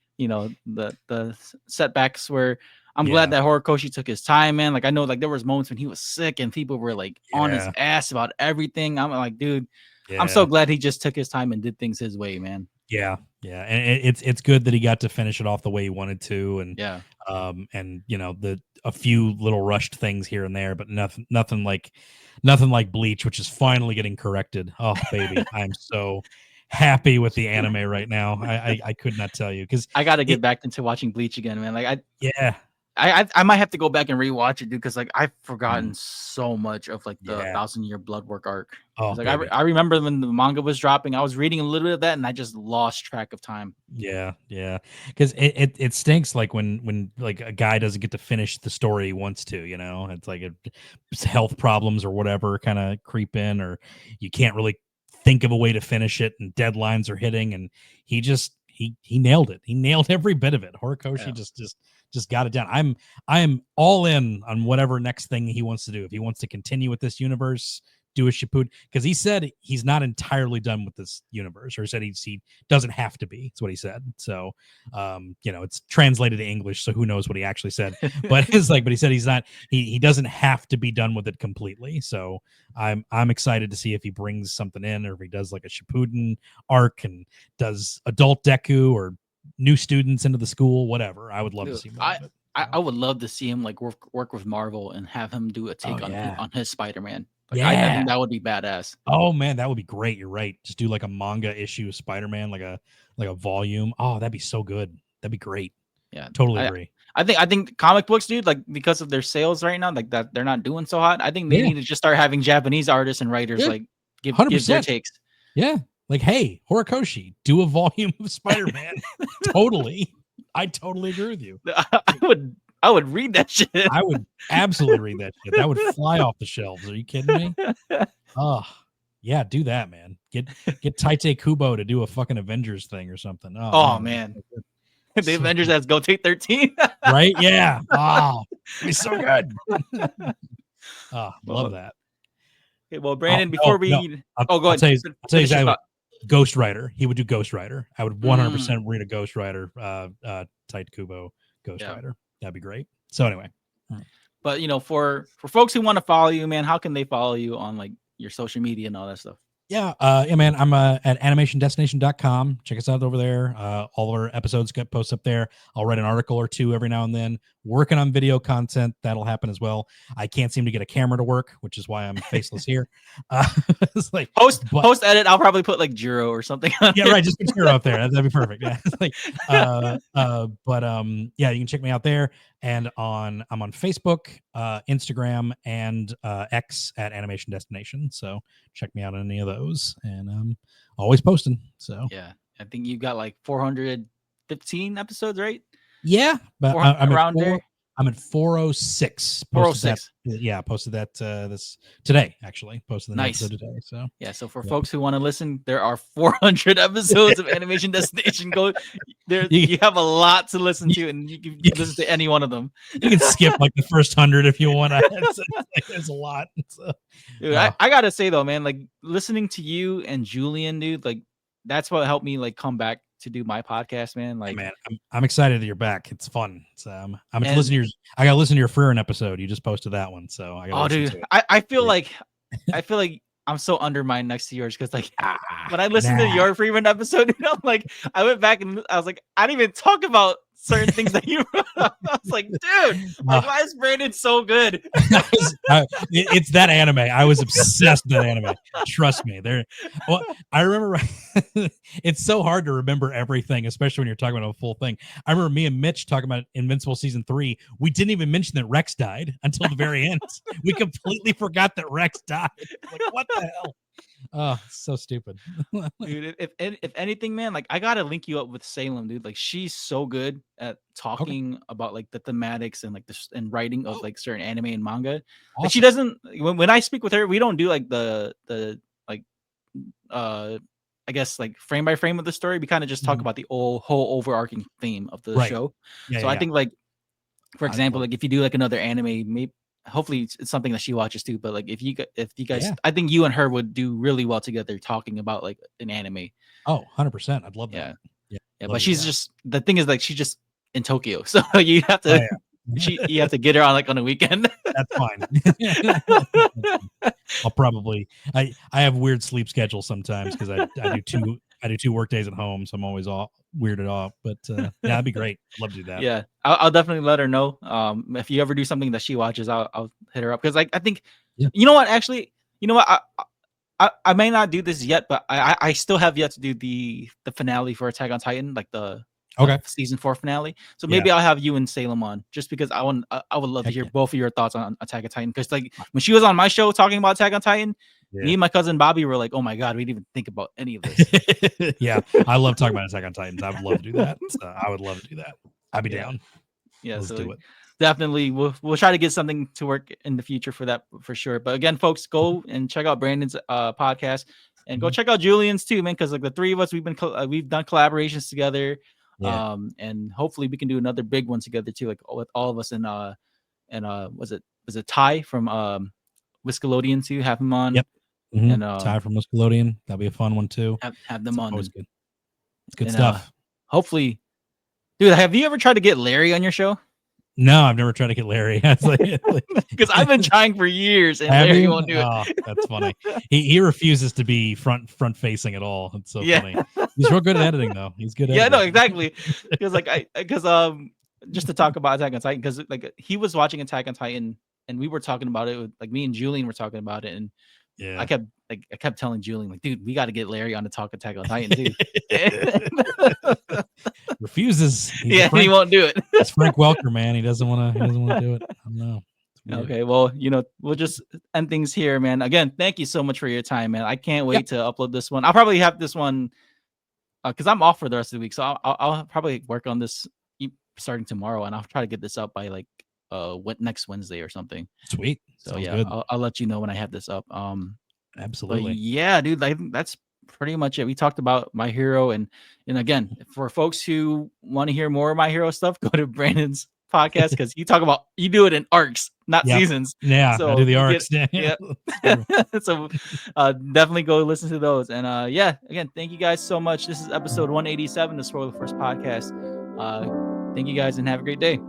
setbacks were. I'm glad that Horikoshi took his time, man. Like I know, like there was moments when he was sick and people were like on his ass about everything. I'm like, dude. I'm so glad he just took his time and did things his way, man. Yeah, and it's good that he got to finish it off the way he wanted to, and and you know a few little rushed things here and there, but nothing like Bleach, which is finally getting corrected. Oh baby, I'm so happy with the anime right now. I could not tell you because I got to get back into watching Bleach again, man. Like I might have to go back and rewatch it, dude, because like I've forgotten so much of like the 1,000-year blood work arc. Oh, like I remember when the manga was dropping, I was reading a little bit of that and I just lost track of time. Yeah, because it stinks like when like a guy doesn't get to finish the story he wants to. You know, it's like it's health problems or whatever kind of creep in, or you can't really think of a way to finish it, and deadlines are hitting, and he nailed it. He nailed every bit of it. Horikoshi just got it down. I am all in on whatever next thing he wants to do. If he wants to continue with this universe, do a Shippuden, because he said he's not entirely done with this universe, or he said he doesn't have to be. That's what he said. So, it's translated to English, so who knows what he actually said. But but he said he's not. He doesn't have to be done with it completely. So I'm excited to see if he brings something in, or if he does like a Shippuden arc and does adult Deku or new students into the school, whatever. I would love to see more of it. I would love to see him like work with Marvel and have him do a take on his Spider-Man. Like, yeah, I think that would be badass. Oh man, that would be great. You're right. Just do like a manga issue of Spider-Man, like a volume. Oh, that'd be so good. That'd be great. Yeah, totally agree. I think comic books, dude, like because of their sales right now, like that they're not doing so hot. I think they need to just start having Japanese artists and writers like give their takes. Yeah, like hey, Horikoshi, do a volume of Spider-Man. Totally, I totally agree with you. I would read that shit. I would absolutely read that shit. That would fly off the shelves. Are you kidding me? Oh, yeah, do that, man. Get Taite Kubo to do a fucking Avengers thing or something. Oh man. The Avengers has Go Take 13. Right? Yeah. Oh, it's so good. Love that. Okay, well, Brandon, go ahead. I'll tell you exactly what. Ghost Rider. He would do Ghost Rider. I would 100% read a Ghost Rider, Taite Kubo Ghost Rider. That'd be great. So anyway. But for folks who want to follow you, man, how can they follow you on like your social media and all that stuff? Yeah, man, I'm at animationdestination.com. Check us out over there. All our episodes get posted up there. I'll write an article or two every now and then. Working on video content. That'll happen as well. I can't seem to get a camera to work, which is why I'm faceless here. It's like post edit. I'll probably put like Jiro or something. Yeah, right. Just put Jiro up there. That'd be perfect. Yeah. Yeah, you can check me out there. And I'm on Facebook, Instagram, and X at Animation Destination. So check me out on any of those, and I'm always posting. So yeah, I think you got like 415 episodes, right? Yeah, but I'm around there. I'm at 406. 406. Yeah, posted that this today. Actually, posted the Nice. episode today. So Yeah, so for Yep. folks who want to listen, there are 400 episodes of Animation Destination. Go there. You have a lot to listen to, and you can listen to any one of them. you can skip like the first 100 if you want. There's a lot. So, Dude, I gotta say though, man, like listening to you and Julian, dude, like that's what helped me like come back to do my podcast, man. Like, man, I'm excited that you're back. It's fun. It's I'm And- listening to your. I got to listen to your Freerin episode. You just posted that one, so I got. oh, dude, I feel like I'm so undermined next to yours because like when I listened to your Freeman episode, you know, like I went back and I was like, I didn't even talk about certain things that you wrote. I was like, dude, like, why is Brandon so good? It's that anime. I was obsessed with that anime. Trust me. Well, I remember it's so hard to remember everything, especially when you're talking about a full thing. I remember me and Mitch talking about Invincible season 3. We didn't even mention that Rex died until the very end. We completely forgot that Rex died. Like, what the hell? Oh, so stupid. Dude, if anything, man, like I gotta link you up with Salem, dude. Like she's so good at talking about like the thematics and like and writing of like certain anime and manga. Like she doesn't when I speak with her, we don't do like the like I guess like frame by frame of the story. We kind of just talk about the whole overarching theme of the show. Yeah, so I think like for example, like if you do like another anime, maybe hopefully it's something that she watches too. But like if you guys, I think you and her would do really well together talking about like an anime. Oh, 100%. I'd love that. Yeah. But she's just the thing is like she's just in Tokyo, so you have to you have to get her on like on a weekend. That's fine. I'll probably I have weird sleep schedules sometimes because I do two work days at home, so I'm always all weirded off. But yeah, that'd be great. I'd love to do that. Yeah, I'll definitely let her know. If you ever do something that she watches, I'll hit her up because like I think you know what actually you know what I may not do this yet, but I still have yet to do the finale for Attack on Titan, like the season 4 finale. So maybe I'll have you and Salem on just because I would love to hear both of your thoughts on Attack on Titan because like when she was on my show talking about Attack on Titan. Me and my cousin Bobby were like, "Oh my god, we didn't even think about any of this." Yeah, I love talking about Attack on Titans. I would love to do that. I would love to do that. I'd be down. Yeah, let's do it. Definitely, we'll try to get something to work in the future for that for sure. But again, folks, go and check out Brandon's podcast and go check out Julian's too, man. Because like the three of us, we've done collaborations together, and hopefully we can do another big one together too, like with all of us. And was it Ty from Whiskelodian too? Have him on. Yep. And Ty from Whiskelodian. That'll be a fun one too. Have them on. Always good. It's good stuff. Hopefully, dude. Have you ever tried to get Larry on your show? No, I've never tried to get Larry. Because I've been trying for years and Larry won't do it. Oh, that's funny. He refuses to be front facing at all. It's so funny. He's real good at editing though. He's good at editing. No, exactly. Because just to talk about Attack on Titan, because like he was watching Attack on Titan and we were talking about it with, like me and Julian were talking about it, and I kept telling Julian, like, dude, we got to get Larry on to talk Attack on Titan too. Refuses. He won't do it. That's Frank Welker, man. He doesn't want to do it. I don't know. Okay, well, we'll just end things here, man. Again, thank you so much for your time, man. I can't wait to upload this one. I'll probably have this one because I'm off for the rest of the week, so I'll probably work on this starting tomorrow, and I'll try to get this up by like next Wednesday or something. Sweet. So good. I'll let you know when I have this up. Absolutely. Yeah, dude. I think that's pretty much it. We talked about My Hero, and again, for folks who want to hear more of My Hero stuff, go to Brandon's podcast because you do it in arcs, not seasons. Yeah, so I do the arcs. So definitely go listen to those. And again, thank you guys so much. This is episode 187 of Spoiler Force Podcast. Thank you guys and have a great day.